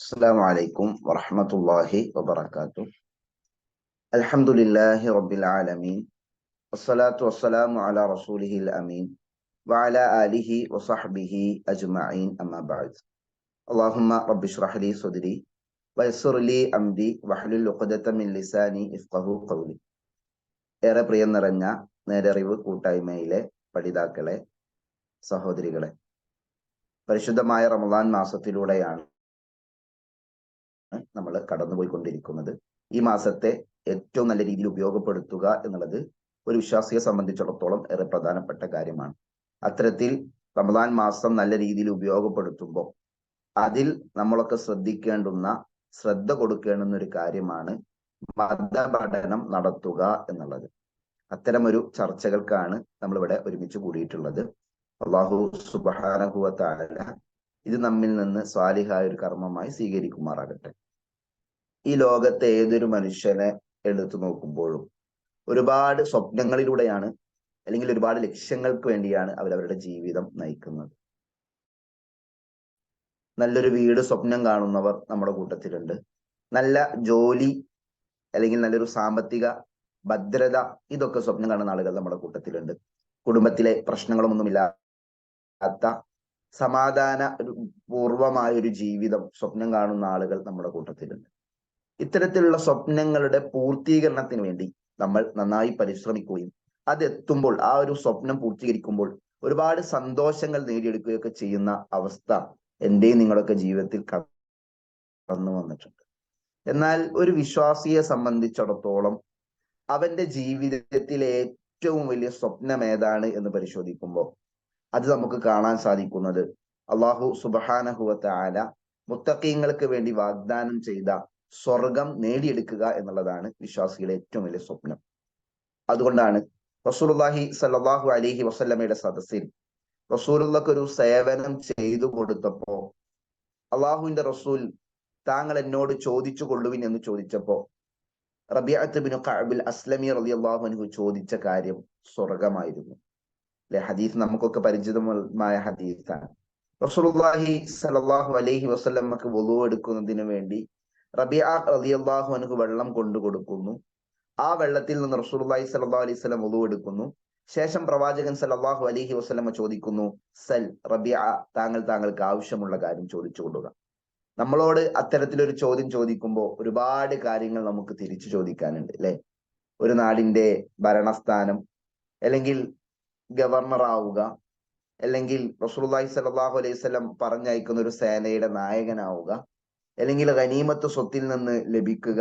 السلام عليكم ورحمة الله وبركاته. الحمد لله رب العالمين، والصلاة والسلام على رسوله الأمين وعلى آله وصحبه أجمعين، أما بعد. اللهم رب اشرح لي صدري ويسر لي أمري واحلل عقدة من لساني يفقهوا قولي. ഏറെ പ്രിയം നിറഞ്ഞ നേരറിവ് കൂട്ടായ്മയിലെ പഠിതാക്കളെ, സഹോദരികളെ, പരിശുദ്ധമായ റമദാൻ മാസത്തിലൂടെയാണ് നമ്മൾ കടന്നുപോയിക്കൊണ്ടിരിക്കുന്നത്. ഈ മാസത്തെ ഏറ്റവും നല്ല രീതിയിൽ ഉപയോഗപ്പെടുത്തുക എന്നുള്ളത് ഒരു വിശ്വാസിയെ സംബന്ധിച്ചിടത്തോളം ഏറെ പ്രധാനപ്പെട്ട കാര്യമാണ്. അത്തരത്തിൽ റമദാൻ മാസം നല്ല രീതിയിൽ ഉപയോഗപ്പെടുത്തുമ്പോൾ അതിൽ നമ്മളൊക്കെ ശ്രദ്ധ കൊടുക്കേണ്ടുന്ന ഒരു കാര്യമാണ് മതപഠനം നടത്തുക എന്നുള്ളത്. അത്തരമൊരു ചർച്ചകൾക്കാണ് നമ്മളിവിടെ ഒരുമിച്ച് കൂടിയിട്ടുള്ളത്. അല്ലാഹു സുബ്ഹാനഹു വ തആല ഇത് നമ്മിൽ നിന്ന് സ്വാലിഹായ ഒരു കർമ്മമായി സ്വീകരിക്കുമാറാകട്ടെ. ഈ ലോകത്തെ ഏതൊരു മനുഷ്യനെ എടുത്തു നോക്കുമ്പോഴും ഒരുപാട് സ്വപ്നങ്ങളിലൂടെയാണ്, അല്ലെങ്കിൽ ഒരുപാട് ലക്ഷ്യങ്ങൾക്ക് വേണ്ടിയാണ് അവരവരുടെ ജീവിതം നയിക്കുന്നത്. നല്ലൊരു വീട് സ്വപ്നം കാണുന്നവർ നമ്മുടെ കൂട്ടത്തിലുണ്ട്. നല്ല ജോലി അല്ലെങ്കിൽ നല്ലൊരു സാമ്പത്തിക ഭദ്രത, ഇതൊക്കെ സ്വപ്നം കാണുന്ന ആളുകൾ നമ്മുടെ കൂട്ടത്തിലുണ്ട്. കുടുംബത്തിലെ പ്രശ്നങ്ങളൊന്നുമില്ലാത്ത സമാധാന പൂർവമായ ഒരു ജീവിതം സ്വപ്നം കാണുന്ന ആളുകൾ നമ്മുടെ കൂട്ടത്തിലുണ്ട്. ഇത്തരത്തിലുള്ള സ്വപ്നങ്ങളുടെ പൂർത്തീകരണത്തിന് വേണ്ടി നമ്മൾ നന്നായി പരിശ്രമിക്കുകയും അതെത്തുമ്പോൾ, ആ ഒരു സ്വപ്നം പൂർത്തീകരിക്കുമ്പോൾ ഒരുപാട് സന്തോഷങ്ങൾ നേടിയെടുക്കുകയൊക്കെ ചെയ്യുന്ന അവസ്ഥ എന്റെയും നിങ്ങളൊക്കെ ജീവിതത്തിൽ കടന്നു വന്നിട്ടുണ്ട്. എന്നാൽ ഒരു വിശ്വാസിയെ സംബന്ധിച്ചിടത്തോളം അവന്റെ ജീവിതത്തിലെ ഏറ്റവും വലിയ സ്വപ്നം ഏതാണ് എന്ന് പരിശോധിക്കുമ്പോൾ അത് നമുക്ക് കാണാൻ സാധിക്കുന്നത് അല്ലാഹു സുബ്ഹാനഹു വ തആല മുത്തഖീങ്ങൾക്ക് വേണ്ടി വാഗ്ദാനം ചെയ്ത സ്വർഗം നേടിയെടുക്കുക എന്നുള്ളതാണ് വിശ്വാസികളുടെ ഏറ്റവും വലിയ സ്വപ്നം. അതുകൊണ്ടാണ് റസൂലുള്ളാഹി സ്വല്ലല്ലാഹു അലൈഹി വസല്ലമയുടെ സദസ്സിൽ റസൂലുള്ളാഹിക്ക് ഒരു സേവനം ചെയ്തു കൊടുത്തപ്പോ അള്ളാഹുവിന്റെ റസൂൽ, താങ്കൾ എന്നോട് ചോദിച്ചു കൊള്ളുവിൻ എന്ന് ചോദിച്ചപ്പോ റബീഅത്ത് ബിൻ കഅബ് അസ്ലമി റളിയല്ലാഹു അൻഹു ചോദിച്ച കാര്യം സ്വർഗമായിരുന്നു. അല്ലെ, ഹദീസ് നമുക്കൊക്കെ പരിചിതമായ ഹദീസാണ്. റസൂലുള്ളാഹി സ്വല്ലല്ലാഹു അലൈഹി വസല്ലമക്ക് വുളു എടുക്കുന്നതിന് വേണ്ടി റബീഅ റളിയല്ലാഹു അൻഹു വെള്ളം കൊണ്ടു കൊടുക്കുന്നു. ആ വെള്ളത്തിൽ നിന്ന് റസൂലുള്ളാഹി സ്വല്ലല്ലാഹു അലൈഹി വസല്ലം വുളു എടുക്കുന്നു. ശേഷം പ്രവാചകൻ സ്വല്ലല്ലാഹു അലൈഹി വസല്ലമ ചോദിക്കുന്നു, സൽ റബീഅ, താങ്കൾക്ക് ആവശ്യമുള്ള കാര്യം ചോദിച്ചു കൊള്ളുക. നമ്മളോട് അത്തരത്തിലൊരു ചോദ്യം ചോദിക്കുമ്പോൾ ഒരുപാട് കാര്യങ്ങൾ നമുക്ക് തിരിച്ചു ചോദിക്കാനുണ്ട്, അല്ലെ? ഒരു നാടിന്റെ ഭരണസ്ഥാനം, അല്ലെങ്കിൽ ഗവർണർ ആവുക, അല്ലെങ്കിൽ റസൂലുള്ളാഹി സ്വല്ലല്ലാഹു അലൈഹി വസല്ലം പറഞ്ഞയക്കുന്ന ഒരു സേനയുടെ നായകനാവുക, അല്ലെങ്കിൽ ഗനീമത്ത് സ്വത്തിൽ നിന്ന് ലഭിക്കുക,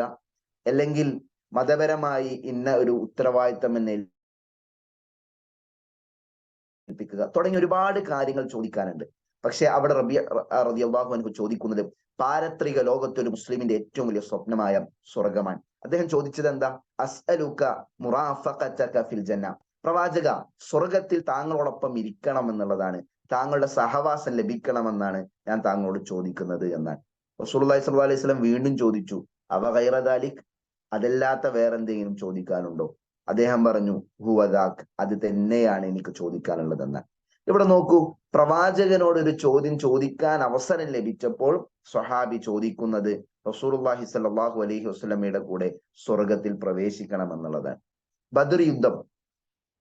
അല്ലെങ്കിൽ മതപരമായി ഇന്ന ഒരു ഉത്തരവാദിത്തം എന്നെ ഏൽപ്പിക്കുക, തുടങ്ങിയ ഒരുപാട് കാര്യങ്ങൾ ചോദിക്കാനുണ്ട്. പക്ഷെ അവിടെ റബീഅ റളിയല്ലാഹു അൻഹു ചോദിക്കുന്നത് പാരത്രിക ലോകത്തെ ഒരു മുസ്ലിമിന്റെ ഏറ്റവും വലിയ സ്വപ്നമായ സ്വർഗമാണ്. അദ്ദേഹം ചോദിച്ചത് എന്താ? അസ്അലുക മുറാഫഖതക ഫിൽ ജന്ന, പ്രവാചക, സ്വർഗത്തിൽ താങ്കളോടൊപ്പം ഇരിക്കണം എന്നുള്ളതാണ്, താങ്കളുടെ സഹവാസം ലഭിക്കണമെന്നാണ് ഞാൻ താങ്കളോട് ചോദിക്കുന്നത് എന്നാണ്. റസൂലുള്ളാഹി സ്വല്ലല്ലാഹു അലൈഹി വസല്ലം വീണ്ടും ചോദിച്ചു, അവ ഗൈറ ദാലിക്, അതല്ലാത്ത വേറെന്തെങ്കിലും ചോദിക്കാനുണ്ടോ? അദ്ദേഹം പറഞ്ഞു, ഹുവദാക്, അത് തന്നെയാണ് എനിക്ക് ചോദിക്കാനുള്ളതെന്നാണ്. ഇവിടെ നോക്കൂ, പ്രവാചകനോട് ഒരു ചോദ്യം ചോദിക്കാൻ അവസരം ലഭിച്ചപ്പോൾ സ്വഹാബി ചോദിക്കുന്നത് റസൂലുള്ളാഹി സ്വല്ലല്ലാഹു അലൈഹി വസല്ലമയുടെ കൂടെ സ്വർഗത്തിൽ പ്രവേശിക്കണം എന്നുള്ളതാണ്. ബദർ യുദ്ധം,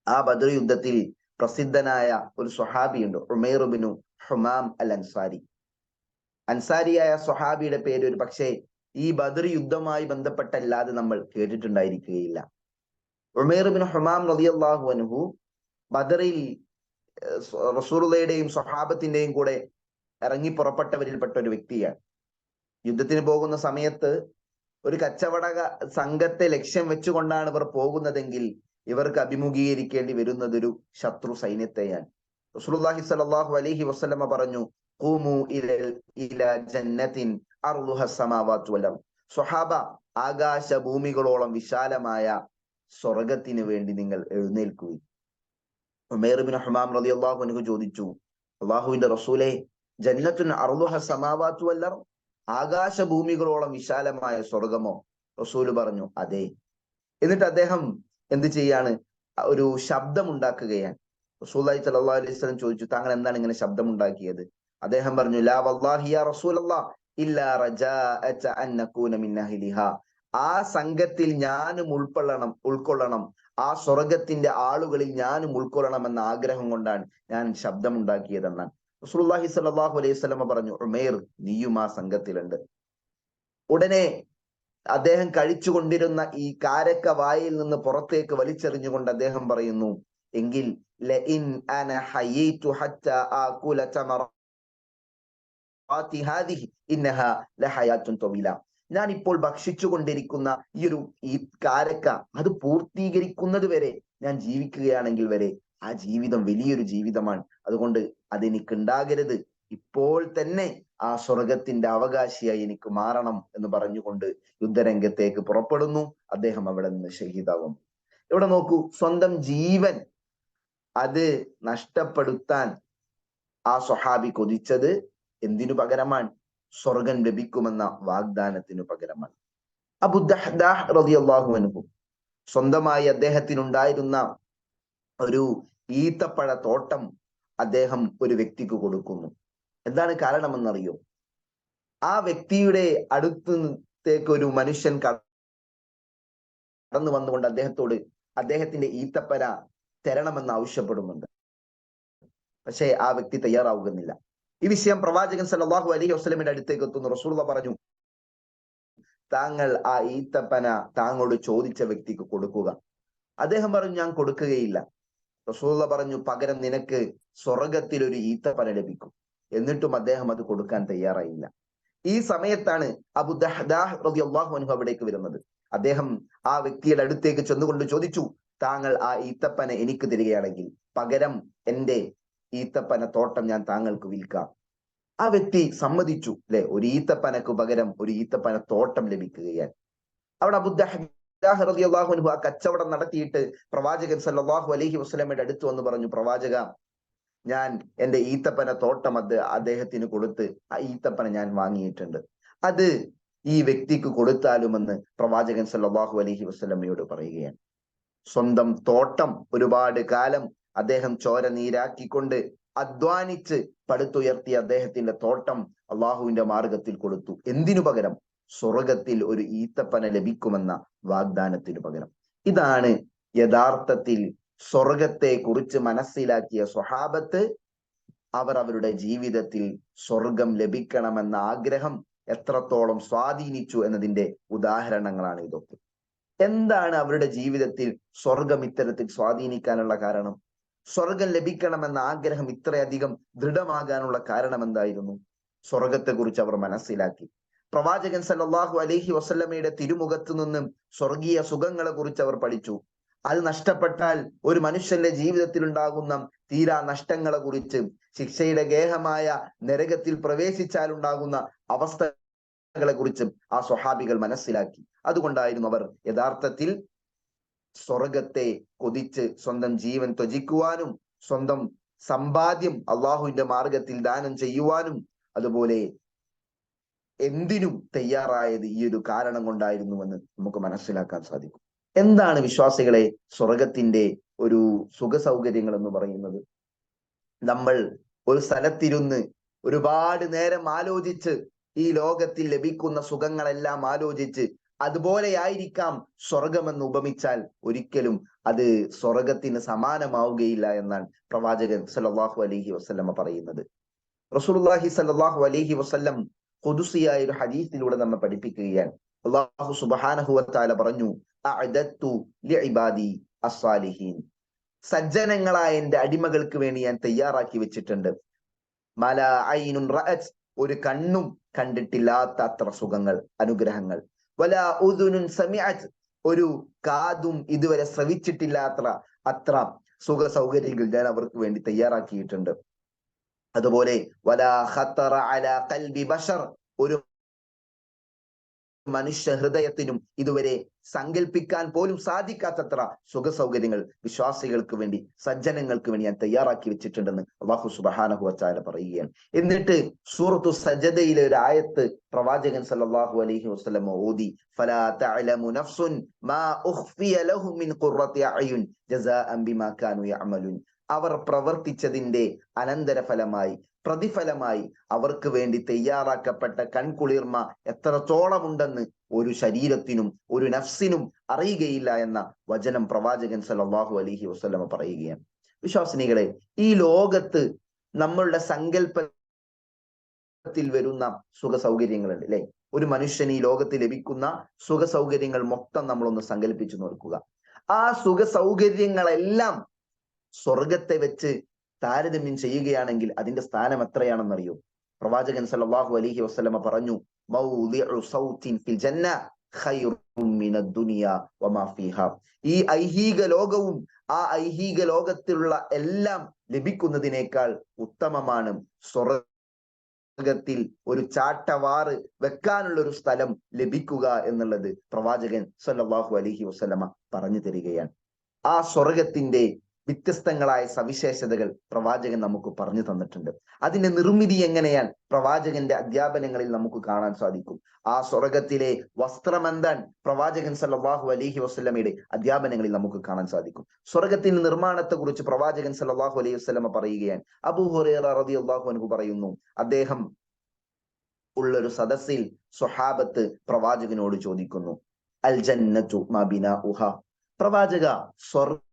ആ ബദർ യുദ്ധത്തിൽ പ്രസിദ്ധനായ ഒരു സ്വഹാബിയുണ്ട്, ഉമൈർ ഇബ്നു ഹുമാം അൽ അൻസാരി. അൻസാരിയായ സ്വഹാബിയുടെ പേര് ഒരു പക്ഷേ ഈ ബദർ യുദ്ധവുമായി ബന്ധപ്പെട്ടല്ലാതെ നമ്മൾ കേട്ടിട്ടുണ്ടായിരിക്കുകയില്ല. ഉമൈർ ഇബ്നു ഹുമാം റളിയല്ലാഹു അൻഹു ബദറിൽ റസൂലുള്ളാഹിയുടെയും സ്വഹാബത്തിന്റെയും കൂടെ ഇറങ്ങി പുറപ്പെട്ടവരിൽപ്പെട്ട ഒരു വ്യക്തിയാണ്. യുദ്ധത്തിന് പോകുന്ന സമയത്ത് ഒരു കച്ചവട സംഘത്തെ ലക്ഷ്യം വെച്ചുകൊണ്ടാണ് ഇവർ പോകുന്നതെങ്കിൽ ഇവർക്ക് അഭിമുഖീകരിക്കേണ്ടി വരുന്നത് ഒരു ശത്രു സൈന്യത്തെയാണ്. റസൂലുള്ളാഹി സ്വല്ലല്ലാഹു അലൈഹി വസല്ലമ പറഞ്ഞു, ഖൂമു ഇലാ ജന്നത്തിൻ അർളുഹ സമാവാതു വൽ അർദ്, സ്വഹാബ, ആകാശ ഭൂമികളോളം വിശാലമായ സ്വർഗത്തിന് വേണ്ടി നിങ്ങൾ എഴുന്നേൽക്കുകയും. ഉമൈർ ഇബ്നു ഹുമാം റളിയല്ലാഹു അൻഹു ചോദിച്ചു, അല്ലാഹുവിന്റെ റസൂലേ, ജന്നത്തുൻ അർളുഹ സമാവാതു വൽ അർദ്, ആകാശ ഭൂമികളോളം വിശാലമായ സ്വർഗമോ? റസൂല് പറഞ്ഞു, അതെ. എന്നിട്ട് അദ്ദേഹം എന്ത് ചെയ്യാണ്? ഒരു ശബ്ദം ഉണ്ടാക്കുകയാണ്. റസൂലുള്ളാഹി സ്വല്ലല്ലാഹു അലൈഹി വസല്ലം ചോദിച്ചു, താങ്കൾ എന്താണ് ഇങ്ങനെ ശബ്ദമുണ്ടാക്കിയത്? അദ്ദേഹം പറഞ്ഞു, ലാ വല്ലാഹി യാ റസൂലല്ലാഹ്, ഇല്ലാ റജാഅത അൻ നകൂന മിൻ അഹ്ലിഹാ. ആ സംഘത്തിൽ ഞാനും ഉൾക്കൊള്ളണം, ആ സ്വർഗത്തിന്റെ ആളുകളിൽ ഞാനും ഉൾക്കൊള്ളണം എന്ന ആഗ്രഹം കൊണ്ടാണ് ഞാൻ ശബ്ദമുണ്ടാക്കിയതെന്നാണ് റസൂലുള്ളാഹി സ്വല്ലല്ലാഹു അലൈഹി വസല്ലമ പറഞ്ഞു. ഉമൈർ, നീയും ആ സംഘത്തിലുണ്ട്. ഉടനെ അദ്ദേഹം കഴിച്ചുകൊണ്ടിരുന്ന ഈ കാരക്ക വായിൽ നിന്ന് പുറത്തേക്ക് വലിച്ചെറിഞ്ഞുകൊണ്ട് അദ്ദേഹം പറയുന്നു, എങ്കിൽ ലഇൻ അന ഹയീതു ഹത്താ ആകുല തമറാത്തി ഹാദിഹി ഇന്നഹാ ലഹയാത്തുൻ തവീല. ഞാൻ ഇപ്പോൾ ഭക്ഷിച്ചു കൊണ്ടിരിക്കുന്ന ഈ കാരക്ക അത് പൂർത്തീകരിക്കുന്നത് വരെ ഞാൻ ജീവിക്കുകയാണെങ്കിൽ വരെ ആ ജീവിതം വലിയൊരു ജീവിതമാണ്. അതുകൊണ്ട് അതെനിക്ക് ഉണ്ടാകരുത്. ഇപ്പോൾ തന്നെ ആ സ്വർഗത്തിന്റെ അവകാശിയായി എനിക്ക് മാറണം എന്ന് പറഞ്ഞുകൊണ്ട് യുദ്ധരംഗത്തേക്ക് പുറപ്പെടുന്നു. അദ്ദേഹം അവിടെ നിന്ന് ഷഹീദാവും. ഇവിടെ നോക്കൂ, സ്വന്തം ജീവൻ അത് നഷ്ടപ്പെടുത്താൻ ആ സ്വഹാബി കൊതിച്ചത് എന്തിനു പകരമാണ്? സ്വർഗം ലഭിക്കുമെന്ന വാഗ്ദാനത്തിനു പകരമാണ്. അബൂ ദഹ്ദാഹ് റളിയല്ലാഹു അൻഹു സ്വന്തമായി അദ്ദേഹത്തിനുണ്ടായിരുന്ന ഒരു ഈത്തപ്പഴ തോട്ടം അദ്ദേഹം ഒരു വ്യക്തിക്ക് കൊടുക്കുന്നു. എന്താണ് കാരണമെന്നറിയോ? ആ വ്യക്തിയുടെ അടുത്തേക്ക് ഒരു മനുഷ്യൻ കടന്നു വന്നുകൊണ്ട് അദ്ദേഹത്തോട് അദ്ദേഹത്തിന്റെ ഈത്തപ്പഴ തരണമെന്ന് ആവശ്യപ്പെടുന്നുണ്ട്. പക്ഷേ ആ വ്യക്തി തയ്യാറാവുന്നില്ല. ഈ വിഷയം പ്രവാചകൻ സല്ലല്ലാഹു അലൈഹി വസല്ലമയുടെ അടുത്തേക്ക് എത്തുന്നു. റസൂലുള്ളാഹി പറഞ്ഞു, താങ്കൾ ആ ഈത്തപ്പന താങ്കളോട് ചോദിച്ച വ്യക്തിക്ക് കൊടുക്കുക. അദ്ദേഹം പറഞ്ഞു, ഞാൻ കൊടുക്കുകയില്ല. റസൂലുള്ളാഹി പറഞ്ഞു, പകരം നിനക്ക് സ്വർഗത്തിൽ ഒരു ഈത്തപ്പന ലഭിക്കും. എന്നിട്ടും അദ്ദേഹം അത് കൊടുക്കാൻ തയ്യാറായില്ല. ഈ സമയത്താണ് അബൂ ദഹ്ദാഹ് റളിയല്ലാഹു അൻഹു അവിടേക്ക് വരുന്നത്. അദ്ദേഹം ആ വ്യക്തിയുടെ അടുത്തേക്ക് ചെന്നുകൊണ്ട് ചോദിച്ചു, താങ്കൾ ആ ഈത്തപ്പന എനിക്ക് തരികയാണെങ്കിൽ പകരം എന്റെ ഈത്തപ്പന തോട്ടം ഞാൻ താങ്കൾക്ക് വിൽക്കാം. ആ വ്യക്തി സമ്മതിച്ചു. അല്ലെ, ഒരു ഈത്തപ്പനക്ക് പകരം ഒരു ഈത്തപ്പന തോട്ടം ലഭിക്കുകയാണ്. അവിടെ അബൂ ദഹ്ദാഹ് റളിയല്ലാഹു അൻഹു ആ കച്ചവടം നടത്തിയിട്ട് പ്രവാചകൻ സല്ലല്ലാഹു അലൈഹി വസല്ലമയുടെ അടുത്ത് വന്ന് പറഞ്ഞു, പ്രവാചക, ഞാൻ എന്റെ ഈത്തപ്പന തോട്ടം അദ്ദേഹത്തിന് കൊടുത്ത് ആ ഈത്തപ്പന ഞാൻ വാങ്ങിയിട്ടുണ്ട്. അത് ഈ വ്യക്തിക്ക് കൊടുത്താലുമെന്ന് പ്രവാചകൻ സല്ലല്ലാഹു അലൈഹി വസല്ലമയോട് പറയുകയാണ്. സ്വന്തം തോട്ടം ഒരുപാട് കാലം അദ്ദേഹം ചോര നീരാക്കിക്കൊണ്ട് അധ്വാനിച്ച് പടുത്തുയർത്തിയ അദ്ദേഹത്തിന്റെ തോട്ടം അള്ളാഹുവിന്റെ മാർഗത്തിൽ കൊടുത്തു. എന്തിനു പകരം? സ്വർഗത്തിൽ ഒരു ഈത്തപ്പന ലഭിക്കുമെന്ന വാഗ്ദാനത്തിനു പകരം. ഇതാണ് യഥാർത്ഥത്തിൽ സ്വർഗത്തെ കുറിച്ച് മനസ്സിലാക്കിയ സ്വഹാബത്ത്. അവർ അവരുടെ ജീവിതത്തിൽ സ്വർഗം ലഭിക്കണമെന്ന ആഗ്രഹം എത്രത്തോളം സ്വാധീനിച്ചു എന്നതിന്റെ ഉദാഹരണങ്ങളാണ് ഇതൊക്കെ. എന്താണ് അവരുടെ ജീവിതത്തിൽ സ്വർഗം ഇത്തരത്തിൽ സ്വാധീനിക്കാനുള്ള കാരണം? സ്വർഗം ലഭിക്കണമെന്ന ആഗ്രഹം ഇത്രയധികം ദൃഢമാകാനുള്ള കാരണം എന്തായിരുന്നു? സ്വർഗത്തെ കുറിച്ച് അവർ മനസ്സിലാക്കി. പ്രവാചകൻ സല്ലല്ലാഹു അലൈഹി വസല്ലമയുടെ തിരുമുഖത്തു നിന്നും സ്വർഗീയ സുഖങ്ങളെ കുറിച്ച് അവർ പഠിച്ചു. അത് നഷ്ടപ്പെട്ടാൽ ഒരു മനുഷ്യന്റെ ജീവിതത്തിൽ ഉണ്ടാകുന്ന തീരാ നഷ്ടങ്ങളെ കുറിച്ച്, ശിക്ഷയുടെ ഗേഹമായ നരകത്തിൽ പ്രവേശിച്ചാൽ ഉണ്ടാകുന്ന അവസ്ഥകളെ കുറിച്ചും ആ സ്വഹാബികൾ മനസ്സിലാക്കി. അതുകൊണ്ടായിരുന്നു അവർ യഥാർത്ഥത്തിൽ സ്വർഗത്തെ കൊതിച്ച് സ്വന്തം ജീവൻ ത്യജിക്കുവാനും സ്വന്തം സമ്പാദ്യം അള്ളാഹുവിന്റെ മാർഗത്തിൽ ദാനം ചെയ്യുവാനും അതുപോലെ എന്തിനും തയ്യാറായത് ഈ ഒരു കാരണം കൊണ്ടായിരുന്നുവെന്ന് നമുക്ക് മനസ്സിലാക്കാൻ സാധിക്കും. എന്താണ് വിശ്വാസികളെ സ്വർഗത്തിന്റെ ഒരു സുഖ സൗകര്യങ്ങൾ എന്ന് പറയുന്നത്? നമ്മൾ ഒരു സ്ഥലത്തിരുന്ന് ഒരുപാട് നേരം ആലോചിച്ച് ഈ ലോകത്തിൽ ലഭിക്കുന്ന സുഖങ്ങളെല്ലാം ആലോചിച്ച് അതുപോലെയായിരിക്കാം സ്വർഗമെന്ന് ഉപമിച്ചാൽ ഒരിക്കലും അത് സ്വർഗത്തിന് സമാനമാവുകയില്ല എന്നാണ് പ്രവാചകൻ സല്ലല്ലാഹു അലൈഹി വസല്ലമ പറയുന്നത്. റസൂലുള്ളാഹി സല്ലല്ലാഹു അലൈഹി വസല്ലം ഖുദ്സിയായ ഒരു ഹദീസിലൂടെ നമ്മെ പഠിപ്പിക്കുകയാണ്. അല്ലാഹു സുബ്ഹാനഹു വ തആല പറഞ്ഞു, അഅദത്തു ലിഇബാദി അസ്സാലിഹീൻ, സജ്ജനങ്ങളായ എന്റെ അടിമകൾക്ക് വേണ്ടി ഞാൻ തയ്യാറാക്കി വെച്ചിട്ടുണ്ട്. മലാ ഐനുൻ റഅത്, ഒരു കണ്ണും കണ്ടിട്ടില്ലാത്ത അത്ര സുഖങ്ങൾ, അനുഗ്രഹങ്ങൾ. വലാ ഉദുനുൻ സമിഅത്, ഒരു കാതും ഇതുവരെ ശ്രവിച്ചിട്ടില്ലാത്ത അത്ര സുഖ സൗകര്യങ്ങൾ ഞാൻ അവർക്ക് വേണ്ടി തയ്യാറാക്കിയിട്ടുണ്ട്. അതുപോലെ വലാ ഖത്തറ അലാ ഖൽബി ബശർ, ഒരു മനുഷ്യ ഹൃദയത്തിനും ഇതുവരെ സങ്കല്പിക്കാൻ പോലും സാധിക്കാത്തത്ര സുഖ സൗകര്യങ്ങൾ വിശ്വാസികൾക്ക് വേണ്ടി, സജ്ജനങ്ങൾക്ക് വേണ്ടി ഞാൻ തയ്യാറാക്കി വെച്ചിട്ടുണ്ടെന്ന് അല്ലാഹു സുബ്ഹാനഹു വ തആല പറയുകയാണ്. എന്നിട്ട് സൂറത്തു സജദയിലെ ഒരു ആയത്ത് പ്രവാചകൻ സല്ലല്ലാഹു അലൈഹി വസല്ലം ഓതി, ഫലാ തഅലമു നഫ്സുൻ മാ ഉഖ്ഫിയ ലഹും മിൻ ഖുർറത്തി അയുൻ ജസാഅൻ ബിമാ കാനൂ യഅമലൂൻ. അവർ പ്രവർത്തിച്ചതിന്റെ അനന്തരഫലമായി, പ്രതിഫലമായി അവർക്ക് വേണ്ടി തയ്യാറാക്കപ്പെട്ട കൺകുളിർമ എത്രത്തോളമുണ്ടെന്ന് ഒരു ശരീരത്തിനും ഒരു നഫ്സിനും അറിയുകയില്ല എന്ന വചനം പ്രവാചകൻ സല്ലല്ലാഹു അലൈഹി വസല്ലമ പറയുകയാണ്. വിശ്വാസിനികളെ, ഈ ലോകത്ത് നമ്മളുടെ സങ്കല്പത്തിൽ വരുന്ന സുഖ സൗകര്യങ്ങളുണ്ട് അല്ലെ? ഒരു മനുഷ്യന് ഈ ലോകത്ത് ലഭിക്കുന്ന സുഖ സൗകര്യങ്ങൾ മൊത്തം നമ്മളൊന്ന് സങ്കല്പിച്ചു നോക്കുക. ആ സുഖ സൗകര്യങ്ങളെല്ലാം സ്വർഗത്തെ വെച്ച് താരതമ്യം ചെയ്യുകയാണെങ്കിൽ അതിന്റെ സ്ഥാനം എത്രയാണെന്നറിയോ? പ്രവാചകൻ സല്ലല്ലാഹു അലൈഹി വസല്ലമ പറഞ്ഞു, മൗദിഉ സൗത്തിൻ ഫിൽ ജന്ന ഖൈറും മിനദ് ദുനിയ വമാ ഫീഹാ. ഈ ഐഹിക ലോകവും ആ ഐഹിക ലോകത്തിലുള്ള എല്ലാം ലഭിക്കുന്നതിനേക്കാൾ ഉത്തമമാണ് സ്വർഗത്തിൽ ഒരു ചാട്ടവാറ് വെക്കാനുള്ള ഒരു സ്ഥലം ലഭിക്കുക എന്നുള്ളത് പ്രവാചകൻ സല്ലല്ലാഹു അലൈഹി വസല്ലമ പറഞ്ഞു തരികയാണ്. ആ സ്വർഗത്തിന്റെ വ്യത്യസ്തങ്ങളായ സവിശേഷതകൾ പ്രവാചകൻ നമുക്ക് പറഞ്ഞു തന്നിട്ടുണ്ട്. അതിന്റെ നിർമ്മിതി എങ്ങനെയാണ് പ്രവാചകന്റെ അധ്യാപനങ്ങളിൽ നമുക്ക് കാണാൻ സാധിക്കും. ആ സ്വർഗത്തിലെ വസ്ത്രമെന്താൻ പ്രവാചകൻ സല്ലല്ലാഹു അലൈഹി വസല്ലമയുടെ അധ്യാപനങ്ങളിൽ നമുക്ക് കാണാൻ സാധിക്കും. സ്വർഗത്തിന്റെ നിർമ്മാണത്തെ കുറിച്ച് പ്രവാചകൻ സല്ലല്ലാഹു അലൈഹി വസല്ലമ പറയുകയാണ്. അബൂ ഹുറൈറ റളിയല്ലാഹു അൻഹു പറയുന്നു, അദ്ദേഹം ഉള്ളൊരു സദസ്സിൽ സ്വഹാബത്ത് പ്രവാചകനോട് ചോദിക്കുന്നു, അൽ ജന്നത്തു മാ ബിനാഉഹ, പ്രവാചക സ്വർഗം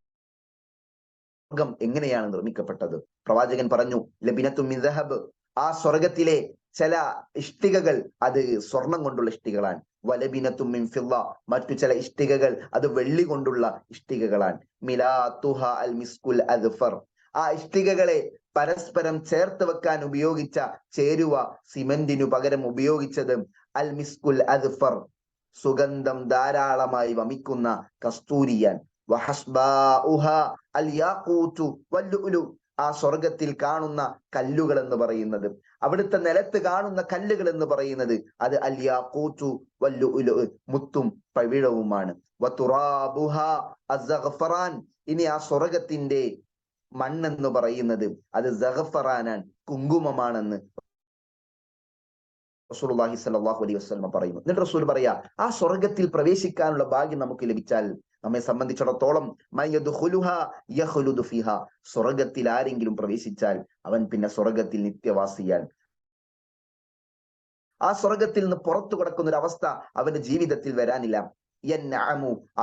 എങ്ങനെയാണ് നിർമ്മിക്കപ്പെട്ടത്? പ്രവാചകൻ പറഞ്ഞു, ലബിനത്തു മിൻ ദഹബ്, ആ സ്വർഗത്തിലെ ചില ഇഷ്ടികകൾ അത് സ്വർണം കൊണ്ടുള്ള ഇഷ്ടികളാണ്. വലബിനത്തു മിൻ ഫിദ്ദ, മറ്റു ചില ഇഷ്ടികകൾ അത് വെള്ളി കൊണ്ടുള്ള ഇഷ്ടികകളാണ്. മിലാത്തുഹ അൽ മിസ്കുൽ അദ്ഫർ, ആ ഇഷ്ടികകളെ പരസ്പരം ചേർത്ത് വെക്കാൻ ഉപയോഗിച്ച ചേരുവ സിമന്റിനു പകരം ഉപയോഗിച്ചത് അൽ മിസ്കുൽ അദ്ഫർ, സുഗന്ധം ധാരാളമായി വമിക്കുന്ന കസ്തൂരിയാൻ. വഹസ്ബാഉഹ അൽ യാഖൂതു വല്ലുഉലു, ആ സ്വർഗത്തിൽ കാണുന്ന കല്ലുകൾ എന്ന് പറയുന്നത്, അവിടുത്തെ നിലത്ത് കാണുന്ന കല്ലുകൾ എന്ന് പറയുന്നത് അത് അൽ യാഖൂതു വല്ലുഉലു, മുത്തും പവിഴവുമാണ്. വതുറാബുഹ അസ്സഗ്ഫറാൻ, ഇനി ആ സ്വർഗത്തിന്റെ മണ്ണെന്ന് പറയുന്നത് അത് സഗഫറാനാണ്, കുങ്കുമമാണെന്ന് റസൂലുള്ളാഹി സ്വല്ലല്ലാഹു അലൈഹി വസല്ലം പറയുന്നു. എന്നിട്ട് റസൂൽ പറയാ, ആ സ്വർഗത്തിൽ പ്രവേശിക്കാനുള്ള ഭാഗ്യം നമുക്ക് ലഭിച്ചാൽ നമ്മെ സംബന്ധിച്ചിടത്തോളം സ്വർഗത്തിൽ ആരെങ്കിലും പ്രവേശിച്ചാൽ അവൻ പിന്നെ സ്വർഗത്തിൽ നിത്യവാസിയാൽ. ആ സ്വർഗത്തിൽ നിന്ന് പുറത്തു കിടക്കുന്ന ഒരു അവസ്ഥ അവന്റെ ജീവിതത്തിൽ വരാനില്ല.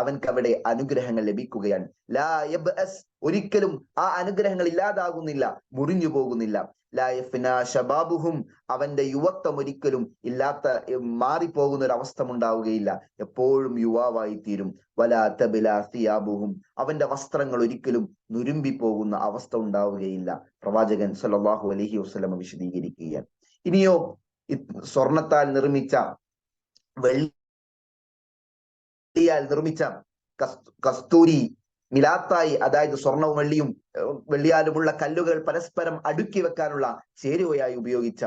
അവൻക്ക് അവിടെ അനുഗ്രഹങ്ങൾ ലഭിക്കുകയാണ്. ലാ യബ്അസ്, ഒരിക്കലും ആ അനുഗ്രഹങ്ങൾ ഇല്ലാതാകുന്നില്ല, മുറിഞ്ഞു പോകുന്നില്ല. ലാ യഫ്നാ ശബാബുഹും, അവന്റെ യുവത്വം ഒരിക്കലും ഇല്ലാത്ത മാറിപ്പോകുന്ന ഒരു അവസ്ഥ ഉണ്ടാവുകയില്ല, എപ്പോഴും യുവാവായി തീരും. വലാ തബ്ലാ സിയാബുഹും, അവന്റെ വസ്ത്രങ്ങൾ ഒരിക്കലും നുരുമ്പി പോകുന്ന അവസ്ഥ ഉണ്ടാവുകയില്ല. പ്രവാചകൻ സല്ലല്ലാഹു അലൈഹി വസല്ലം വിശദീകരിക്കുകയാണ്. ഇനിയോ സ്വർണത്താൽ നിർമ്മിച്ച, വെള്ളിയാൽ നിർമ്മിച്ച കസ്തൂരി, മിലാത്തായി, അതായത് സ്വർണവും വെള്ളിയാലുമുള്ള കല്ലുകൾ പരസ്പരം അടുക്കി വെക്കാനുള്ള ചേരുവയായി ഉപയോഗിച്ച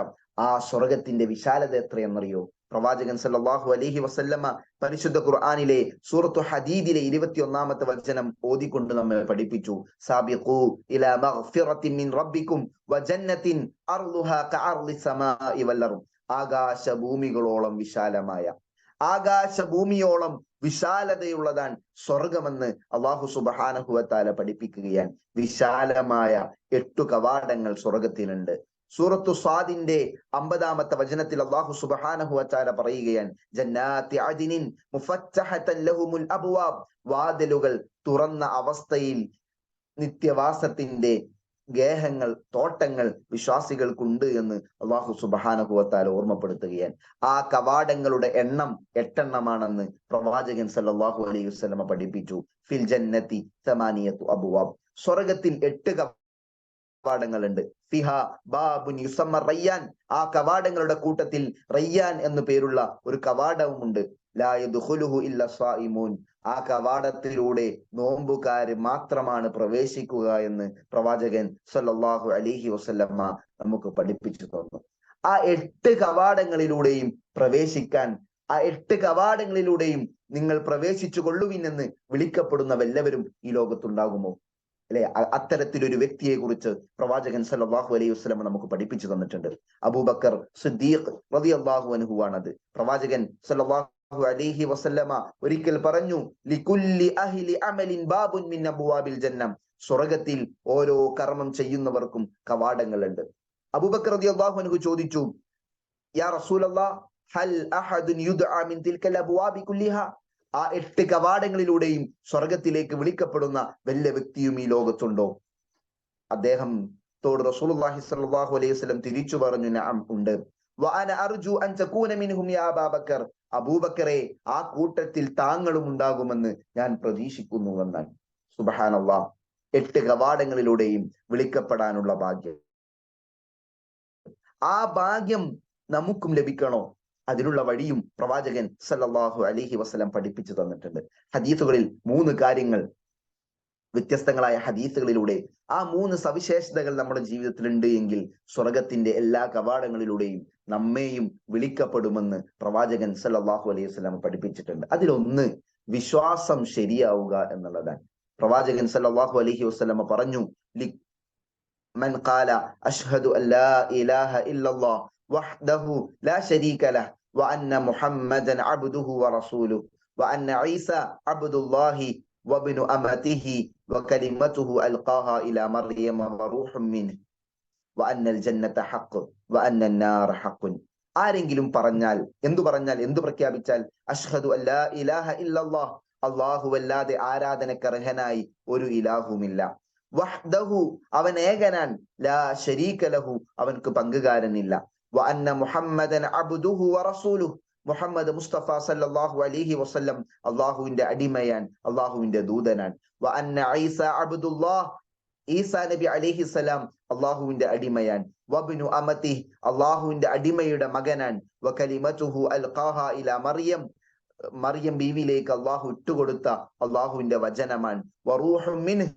ആ സ്വർഗത്തിന്റെ വിശാലത എത്രയെന്നറിയോ? പ്രവാചകൻ സല്ലല്ലാഹു അലൈഹി വസല്ലമ പരിശുദ്ധ ഖുർആനിലെ സൂറത്തു ഹദീദിലെ 21-ാമത്തെ വചനം ഓതിക്കൊണ്ട് നമ്മെ പഠിപ്പിച്ചു, സാബിഖൂ ഇലാ മഗ്ഫിറത്തിൻ മിൻ റബ്ബിക്കും വജന്നത്തിൻ അർളുഹാ കഅർളി സമാഇ വൽ അർദ്, ആകാശഭൂമികളോളം വിശാലമായ, ആകാശഭൂമിയോളം വിശാലതയുള്ളതാണ് സ്വർഗമെന്ന് അല്ലാഹു സുബ്ഹാനഹു വ തആല പഠിപ്പിക്കുകയാണ്. വിശാലമായ 8 കവാടങ്ങൾ സ്വർഗത്തിലുണ്ട്. സൂറത്തു സ്വാദിന്റെ 50-ാമത്തെ വചനത്തിൽ അല്ലാഹു സുബ്ഹാനഹു വ തആല പറയുകയാണ്, ജന്നാത്തി അദ്നിൻ മുഫത്തഹതൻ ലഹുമുൽ അബ്വാബ്, വാതിലുകൾ തുറന്ന അവസ്ഥയിൽ നിത്യവാസത്തിന്റെ ഗേഹങ്ങൾ, തോട്ടങ്ങൾ വിശ്വാസികൾക്കുണ്ട് എന്ന് അല്ലാഹു സുബ്ഹാനഹു വ തആല ഓർമ്മപ്പെടുത്തുകയാണ്. ആ കവാടങ്ങളുടെ എണ്ണം 8 എണ്ണമാണെന്ന് പ്രവാചകൻ സല്ലല്ലാഹു അലൈഹി വസല്ലമ പഠിപ്പിച്ചു. ഫിൽ ജന്നതി 8 അബ്വാബ്, സ്വർഗത്തിൽ 8 കവാടങ്ങളുണ്ട്. ഫിഹാ ബാബുൻ യുസമ്മ റയ്യാൻ, ആ കവാടങ്ങളുടെ കൂട്ടത്തിൽ റയ്യാൻ എന്നു പേരുള്ള ഒരു കവാടവുമുണ്ട്. ലാ യദ്ഖുലുഹു ഇല്ല സ്വായിമൂൻ, ആ കവാടത്തിലൂടെ നോമ്പുകാര് മാത്രമാണ് പ്രവേശിക്കുക എന്ന് പ്രവാചകൻ സല്ലല്ലാഹു അലൈഹി വസല്ലമ നമുക്ക് പഠിപ്പിച്ചു തന്നു. ആ 8 കവാടങ്ങളിലൂടെയും പ്രവേശിക്കാൻ, ആ 8 കവാടങ്ങളിലൂടെയും നിങ്ങൾ പ്രവേശിച്ചു കൊള്ളുവിനെന്ന് വിളിക്കപ്പെടുന്ന വല്ലവരും ഈ ലോകത്തുണ്ടാകുമോ? അല്ലെ, അത്തരത്തിലൊരു വ്യക്തിയെ കുറിച്ച് പ്രവാചകൻ സല്ലല്ലാഹു അലൈഹി വസല്ലം നമുക്ക് പഠിപ്പിച്ചു തന്നിട്ടുണ്ട്. അബൂബക്കർ സിദ്ദീഖ് റളിയല്ലാഹു അൻഹു ആണത്. പ്രവാചകൻ സല്ലല്ലാഹു അലൈഹി വസല്ലമ ഒരിക്കൽ പറഞ്ഞു, ലികുല്ലി അഹ്ലി അമലിൻ ബാബുൻ മിൻ അബ്വാബിൽ ജന്ന, സ്വർഗത്തിൽ ഓരോ കർമ്മം ചെയ്യുന്നവർക്കും കവാടങ്ങളുണ്ട്. അബൂബക്കർ റളിയല്ലാഹു അൻഹു ചോദിച്ചു, യാ റസൂലല്ലാഹ്, ഹൽ അഹദുൻ യുദ്ആ മിൻ തിൽകൽ അബ്വാബി കുല്ലിഹാ? ആ 8 കവാടങ്ങളിലൂടെയും സ്വർഗത്തിലേക്ക് വിളിക്കപ്പെടുന്ന വല്ല വ്യക്തിയും ഈ ലോകത്തുണ്ടോ? അദ്ദേഹത്തോട് റസൂലുള്ളാഹി സ്വല്ലല്ലാഹു അലൈഹി വസല്ലം തിരിച്ചു പറഞ്ഞു, നഅം, ഉണ്ട്. വഅന അർജു അൻ തകൂന മിൻഹും യാ അബൂബക്കർ, അബൂബക്കറെ, ആ കൂട്ടത്തിൽ താങ്കളും ഉണ്ടാകുമെന്ന് ഞാൻ പ്രതീക്ഷിക്കുന്നു എന്നാണ്. സുബ്ഹാനല്ലാഹ്, 8 കവാടങ്ങളിലൂടെയും വിളിക്കപ്പെടാനുള്ള ഭാഗ്യം. ആ ഭാഗ്യം നമുക്കും ലഭിക്കണോ? അതിനുള്ള വഴിയും പ്രവാചകൻ സല്ലല്ലാഹു അലൈഹി വസല്ലം പഠിപ്പിച്ചു തന്നിട്ടുണ്ട്. ഹദീസുകളിൽ 3 കാര്യങ്ങൾ, വ്യത്യസ്തങ്ങളായ ഹദീസുകളിലൂടെ ആ 3 സവിശേഷതകൾ നമ്മുടെ ജീവിതത്തിൽ ഉണ്ട് എങ്കിൽ സ്വർഗത്തിന്റെ എല്ലാ കവാടങ്ങളിലൂടെയും നമ്മെയും വിളിക്കപ്പെടുമെന്ന് പ്രവാചകൻ സല്ലല്ലാഹു അലൈഹി വസല്ലം പഠിപ്പിച്ചിട്ടുണ്ട്. അതിലൊന്ന് വിശ്വാസം ശരിയാവുക എന്നുള്ളതാണ്. പ്രവാചകൻ സല്ലല്ലാഹു അലൈഹി വസല്ലം പറഞ്ഞു, മൻ ഖാല അഷ്ഹദു അല്ലാ ഇലാഹ ഇല്ലല്ലാഹ് വഹ്ദഹു ലാ ശരീക ലഹ് വഅന്ന മുഹമ്മദൻ അബ്ദുഹു വറസൂലുഹു വഅന്ന ഈസ അബ്ദുല്ലാഹി വബ്നു അമതിഹി വകലിമതുഹു അൽഖാഹാ ഇലാ മർയം വറൂഹും മിൻഹു വഅന്നൽ ജന്നത ഹഖ് വഅന്നൻ നാർ ഹഖ്. ആരെങ്കിലും പറഞ്ഞാൽ, എന്തു പ്രഖ്യാപിച്ചാൽ, അഷ്ഹദു അല്ലാ ഇലാഹ ഇല്ലല്ലാഹ്, അല്ലാഹുവല്ലാതെ ആരാധനക്കർഹനായി ഒരു ഇലാഹുമില്ല, വഹ്ദഹു, അവൻ ഏകനാൻ, ലാ ശരീക ലഹു, അവൻക്ക് പങ്കുകാരനില്ല, വഅന്ന മുഹമ്മദൻ അബ്ദുഹു വറസൂലുഹു, മുഹമ്മദ് മുസ്തഫ സല്ലല്ലാഹു അലൈഹി വസല്ലം അല്ലാഹുവിന്റെ അടിമയാൻ, അല്ലാഹുവിന്റെ ദൂതനാൻ, വഅന്ന ഈസ അബ്ദുല്ലാഹ്, ഈസാ നബി അലൈഹിസ്സലാം അല്ലാഹുവിന്റെ അടിമയാൻ, വബ്നു അമതിഹി, അല്ലാഹുവിന്റെ അടിമയുടെ മകനാൻ, വകലിമതുഹു അൽഖാഹാ ഇലാ മർയം, മറിയം ബീവിയിലേക്ക് അല്ലാഹു ഇട്ടുകൊടുത്ത അല്ലാഹുവിന്റെ വചനമാണ്, വറൂഹും മിൻഹു,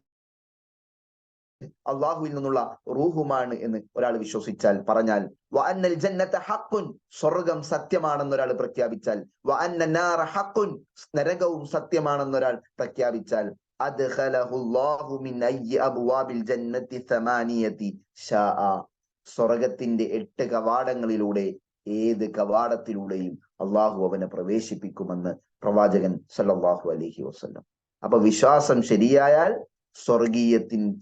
അള്ളാഹുവിൽ നിന്നുള്ള റൂഹുമാണ് എന്ന് ഒരാൾ വിശ്വസിച്ചാൽ, പറഞ്ഞാൽ, വഅന്നൽ ജന്നത ഹഖ്ഖുൻ, സ്വർഗം സത്യമാണെന്ന് ഒരാൾ പ്രഖ്യാപിച്ചാൽ, വഅന്ന നാറ ഹഖ്ഖുൻ, നരകവും സത്യമാണെന്ന് ഒരാൾ പ്രഖ്യാപിച്ചാൽ, അദ്ഖലഹുല്ലാഹു മിൻ അയ്യി അബ്വാബിൽ ജന്നത്തി സമാനിയതി ശാഅ, സ്വർഗത്തിന്റെ 8 കവാടങ്ങളിലൂടെ ഏത് കവാടത്തിലൂടെയും അള്ളാഹു അവനെ പ്രവേശിപ്പിക്കുമെന്ന് പ്രവാചകൻ സല്ലല്ലാഹു അലൈഹി വസല്ലം. അപ്പൊ വിശ്വാസം ശരിയായാൽ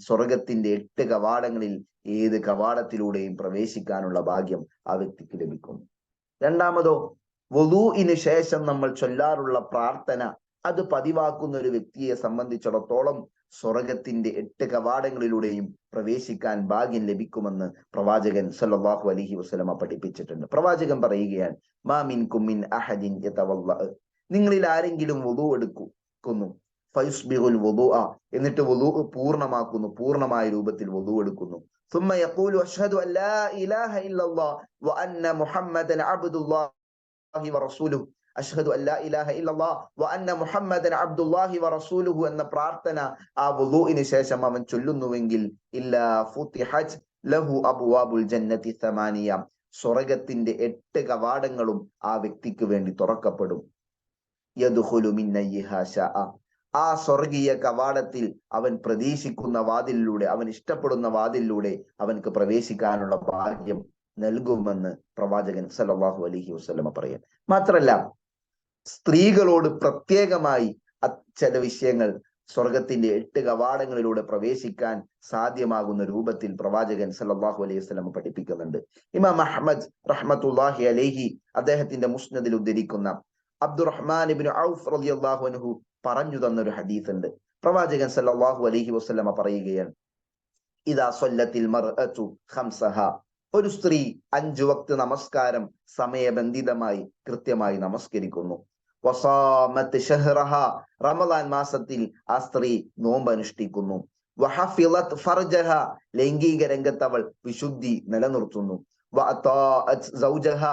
സ്വർഗത്തിന്റെ 8 കവാടങ്ങളിൽ ഏത് കവാടത്തിലൂടെയും പ്രവേശിക്കാനുള്ള ഭാഗ്യം ആ വ്യക്തിക്ക് ലഭിക്കും. രണ്ടാമതോ, വുളൂഇന് ശേഷം നമ്മൾ ചൊല്ലാറുള്ള പ്രാർത്ഥന, അത് പതിവാക്കുന്ന ഒരു വ്യക്തിയെ സംബന്ധിച്ചിടത്തോളം സ്വർഗത്തിന്റെ 8 കവാടങ്ങളിലൂടെയും പ്രവേശിക്കാൻ ഭാഗ്യം ലഭിക്കുമെന്ന് പ്രവാചകൻ സല്ലല്ലാഹു അലൈഹി വസല്ലമ പഠിപ്പിച്ചിട്ടുണ്ട്. പ്രവാചകൻ പറയുകയാണ്, മാ മിൻകും മിൻ അഹദിൻ യതവല്ല, നിങ്ങളിൽ ആരെങ്കിലും വുളൂ എടുക്കുന്നു, ഫയുസ്ബിഗുൽ വുളൂഅ, എന്നിട്ട് വുളൂ പൂർണ്ണമാക്കുന്നു, പൂർണ്ണമായ രൂപത്തിൽ വുളൂ എടുക്കുന്നു, ثم يقول أشهد أن لا إله إلا الله وأن محمدا عبد الله ورسوله, അഷ്ഹദു അല്ലാ ഇലാഹ ഇല്ലല്ലാഹ് വഅന്ന മുഹമ്മദൻ അബ്ദുല്ലാഹി വറസൂലുഹു എന്ന പ്രാർത്ഥന ആ വുളൂഇന് ശേഷം അവൻ ചൊല്ലുന്നുവെങ്കിൽ, ഇല്ലാ ഫുതിഹത് ലഹു അബ്വാബുൽ ജന്നതി സമാനിയ, സ്വർഗത്തിന്റെ 8 കവാടങ്ങളും ആ വ്യക്തിക്ക് വേണ്ടി തുറക്കപ്പെടും. യദ്ഖുലു മിൻ അയ്യിഹാ ശാഅ, ആ സ്വർഗീയ കവാടത്തിൽ അവൻ പ്രതീക്ഷിക്കുന്ന വാതിലിലൂടെ, അവൻ ഇഷ്ടപ്പെടുന്ന വാതിലിലൂടെ അവൻക്ക് പ്രവേശിക്കാനുള്ള ഭാഗ്യം നൽകുമെന്ന് പ്രവാചകൻ സല്ലല്ലാഹു അലൈഹി വസല്ലമ പറയാൻ. മാത്രല്ല, സ്ത്രീകളോട് പ്രത്യേകമായി ചില വിഷയങ്ങൾ സ്വർഗത്തിന്റെ 8 കവാടങ്ങളിലൂടെ പ്രവേശിക്കാൻ സാധ്യമാകുന്ന രൂപത്തിൽ പ്രവാചകൻ സല്ലല്ലാഹു അലൈഹി വസല്ലം പഠിപ്പിക്കുന്നുണ്ട്. ഇമാം അഹ്മദ് റഹ്മത്തുള്ളാഹി അലൈഹി അദ്ദേഹത്തിന്റെ മുസ്നദിൽ ഉദ്ധരിക്കുന്ന അബ്ദുറഹ്മാൻ ഇബ്നു ഔഫ് റളിയല്ലാഹു അൻഹു പറഞ്ഞു തന്നൊരു ഹദീസ് ഉണ്ട്. പ്രവാചകൻ സല്ലല്ലാഹു അലൈഹി വസല്ലമ പറയുകയാണ്, ഇദാ സ്വല്ലത്തിൽ മർഅതു ഖംസഹ, ഒരു സ്ത്രീ 5 വക്ത് നമസ്കാരം സമയബന്ധിതമായി കൃത്യമായി നമസ്കരിക്കുന്നു, വസാമത്ത് ഷഹ്റഹ, റമളാൻ മാസത്തിൽ ആ സ്ത്രീ നോമ്പ് അനുഷ്ഠിക്കുന്നു, വഹഫിളത് ഫർജഹ, ലൈംഗിക രംഗത്ത് അവൾ വിശുദ്ധി നിലനിർത്തുന്നു, വഅതാഅത് സൗജഹ,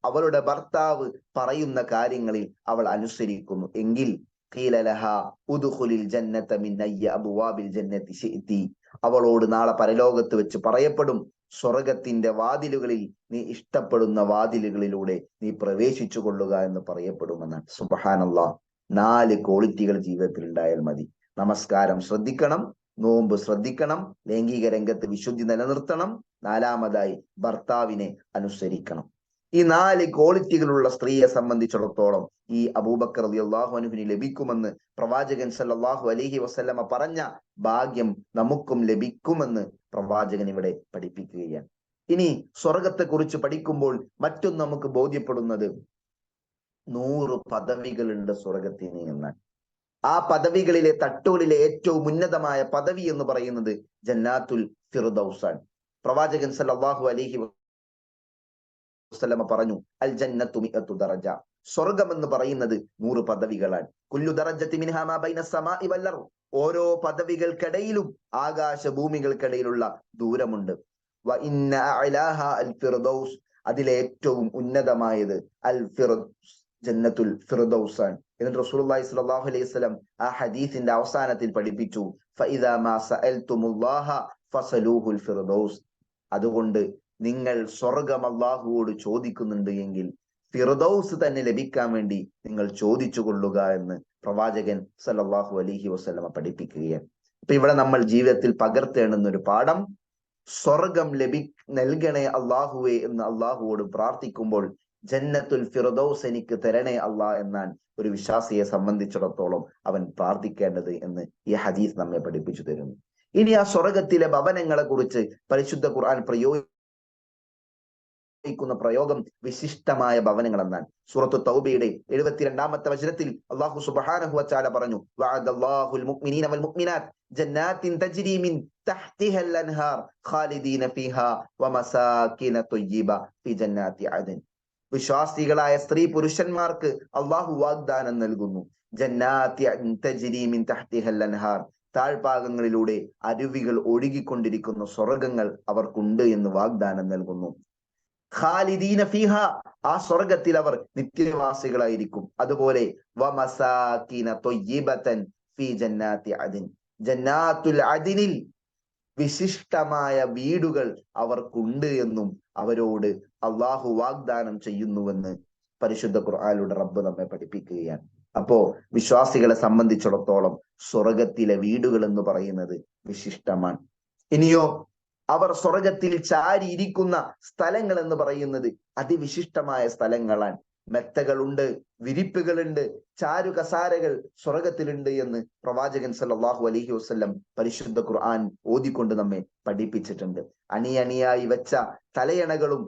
അവളുടെ ഭർത്താവ് പറയുന്ന കാര്യങ്ങളിൽ അവൾ അനുസരിക്കുന്നു എങ്കിൽ, ഖീല ലഹാ ഉദ്ഖുലിൽ ജന്നത മിൻ അയ്യി അബ്വാബിൽ ജന്നതി ശിഅതി, അവളോട് നാളെ പരലോകത്ത് വെച്ച് പറയപ്പെടും, സ്വർഗത്തിന്റെ വാതിലുകളിൽ നീ ഇഷ്ടപ്പെടുന്ന വാതിലുകളിലൂടെ നീ പ്രവേശിച്ചു കൊള്ളുക എന്ന് പറയപ്പെടുമെന്നാണ്. സുബ്ഹാനല്ലാഹ്, 4 ക്വാളിറ്റികൾ ജീവിതത്തിൽ ഉണ്ടായാൽ മതി. നമസ്കാരം ശ്രദ്ധിക്കണം, നോമ്പ് ശ്രദ്ധിക്കണം, ലൈംഗിക രംഗത്ത് വിശുദ്ധി നിലനിർത്തണം, 4-മതായി ഭർത്താവിനെ അനുസരിക്കണം. ഈ 4 ക്വാളിറ്റികളുള്ള സ്ത്രീയെ സംബന്ധിച്ചിടത്തോളം ഈ അബൂബക്കർ റളിയല്ലാഹു അൻഹുവിന് ലഭിക്കുമെന്ന് പ്രവാചകൻ സല്ലല്ലാഹു അലൈഹി വസല്ലമ പറഞ്ഞ ഭാഗ്യം നമുക്കും ലഭിക്കുമെന്ന് പ്രവാചകൻ ഇവിടെ പഠിപ്പിക്കുകയാണ്. ഇനി സ്വർഗത്തെ കുറിച്ച് പഠിക്കുമ്പോൾ മറ്റൊന്ന് നമുക്ക് ബോധ്യപ്പെടുന്നത് 100 പദവികളുണ്ട് സ്വർഗത്തിന് എന്നാണ്. ആ പദവികളിലെ തട്ടുകളിലെ ഏറ്റവും ഉന്നതമായ പദവി എന്ന് പറയുന്നത് ജന്നാത്തുൽ ഫിർദൗസാണ്. പ്രവാചകൻ സല്ലല്ലാഹു അലൈഹി വസല്ലമ പറഞ്ഞു, അൽ ജന്നത്തു മിഅത്തു ദറജ, സ്വർഗം എന്ന് പറയുന്നത് 100 പദവികളാണ്. കുല്ലു ദറജത്തി മിൻഹാ മാ ബൈന സമാഇ വൽ അർദ്, ഓരോ പദവികൾക്കിടയിലും ആകാശ ഭൂമികൾക്കിടയിലുള്ള ദൂരമുണ്ട്. വ ഇന്ന അഅലാഹ അൽ ഫിർദൗസ്, അതിലെ ഏറ്റവും ഉന്നതമായത് അൽ ഫിർദൗസ്, ജന്നത്തുൽ ഫിർദൗസാൻ. എന്നിട്ട് റസൂലുള്ളാഹി സ്വല്ലല്ലാഹു അലൈഹി വസല്ലം ആ ഹദീസിന്റെ അവസാനത്തിൽ പഠിപ്പിച്ചു, ഫഇദാ മാ സഅൽതുമുല്ലാഹ ഫസലൂഹുൽ ഫിർദൗസ്, അതുകൊണ്ട് നിങ്ങൾ സ്വർഗം അല്ലാഹുവോട് ചോദിക്കുന്നുണ്ട് എങ്കിൽ ഫിർദൗസ് തന്നെ ലഭിക്കാൻ വേണ്ടി നിങ്ങൾ ചോദിച്ചു കൊള്ളുക എന്ന് പ്രവാചകൻ സല്ലല്ലാഹു അലൈഹി വസല്ലമ പഠിപ്പിക്കുകയാണ്. അപ്പൊ ഇവിടെ നമ്മൾ ജീവിതത്തിൽ പകർത്തേണ്ടുന്ന ഒരു പാഠം, സ്വർഗം നൽകണേ അള്ളാഹുവേ എന്ന് അള്ളാഹുവോട് പ്രാർത്ഥിക്കുമ്പോൾ ജന്നത്തുൽ ഫിർദൗസ് എനിക്ക് തരണേ അള്ളാഹ് എന്നാണ് ഒരു വിശ്വാസിയെ സംബന്ധിച്ചിടത്തോളം അവൻ പ്രാർത്ഥിക്കേണ്ടത് എന്ന് ഈ ഹദീസ് നമ്മെ പഠിപ്പിച്ചു തരുന്നു. ഇനി ആ സ്വർഗത്തിലെ ഭവനങ്ങളെ കുറിച്ച് പരിശുദ്ധ ഖുർആൻ പ്രയോഗം വിശിഷ്ടമായ ഭവനങ്ങൾ എന്നാണ്. സൂറത്തു തൗബയുടെ 72-ാമത്തെ വചനത്തിൽ അല്ലാഹു സുബ്ഹാനഹു വ തആല പറഞ്ഞു, വഅദല്ലാഹുൽ മുഅ്മിനീന വൽ മുഅ്മിനാത്ത് ജന്നാത്തിൻ തജ്രി മിൻ തഹ്തിഹൽ അൻഹാർ ഖാലിദീന ഫീഹാ വമസാകിന ത്വയ്യിബ ഫീ ജന്നാത്തി അദൻ. വിശ്വാസികളായ സ്ത്രീ പുരുഷന്മാർക്ക് അള്ളാഹു വാഗ്ദാനം നൽകുന്നു, ജന്നാത്തി തജ്രി മിൻ തഹ്തിഹൽ അൻഹാർ, താഴ്ഭാഗങ്ങളിലൂടെ അരുവികൾ ഒഴുകിക്കൊണ്ടിരിക്കുന്ന സ്വർഗങ്ങൾ അവർക്കുണ്ട് എന്ന് വാഗ്ദാനം നൽകുന്നു. ഖാലിദീന ഫീഹ, ആ സ്വർഗത്തിൽ അവർ നിത്യവാസികളായിരിക്കും. അതുപോലെ വമസാകിന ത്വയ്യിബതൻ ഫീ ജന്നാത്തി അദൻ, ജന്നാത്തുൽ അദനിൽ വിശിഷ്ടമായ വീടുകൾ അവർക്കുണ്ട് എന്നും അവരോട് അള്ളാഹു വാഗ്ദാനം ചെയ്യുന്നുവെന്ന് പരിശുദ്ധ ഖുർആനിലൂടെ റബ്ബ് നമ്മെ പഠിപ്പിക്കുകയാണ്. അപ്പോ വിശ്വാസികളെ സംബന്ധിച്ചിടത്തോളം സ്വർഗത്തിലെ വീടുകൾ എന്ന് പറയുന്നത് വിശിഷ്ടമാണ്. ഇനിയോ അവർ സ്വർഗത്തിൽ ചാരിയിരിക്കുന്ന സ്ഥലങ്ങൾ എന്ന് പറയുന്നത് അതിവിശിഷ്ടമായ സ്ഥലങ്ങളാണ്. മെത്തകളുണ്ട്, വിരിപ്പുകളുണ്ട്, ചാരു കസാരകൾ സ്വർഗത്തിലുണ്ട് എന്ന് പ്രവാചകൻ സല്ലല്ലാഹു അലൈഹി വസല്ലം പരിശുദ്ധ ഖുർആൻ ഓതിക്കൊണ്ട് നമ്മെ പഠിപ്പിച്ചിട്ടുണ്ട്. അണിയണിയായി വെച്ച തലയണകളും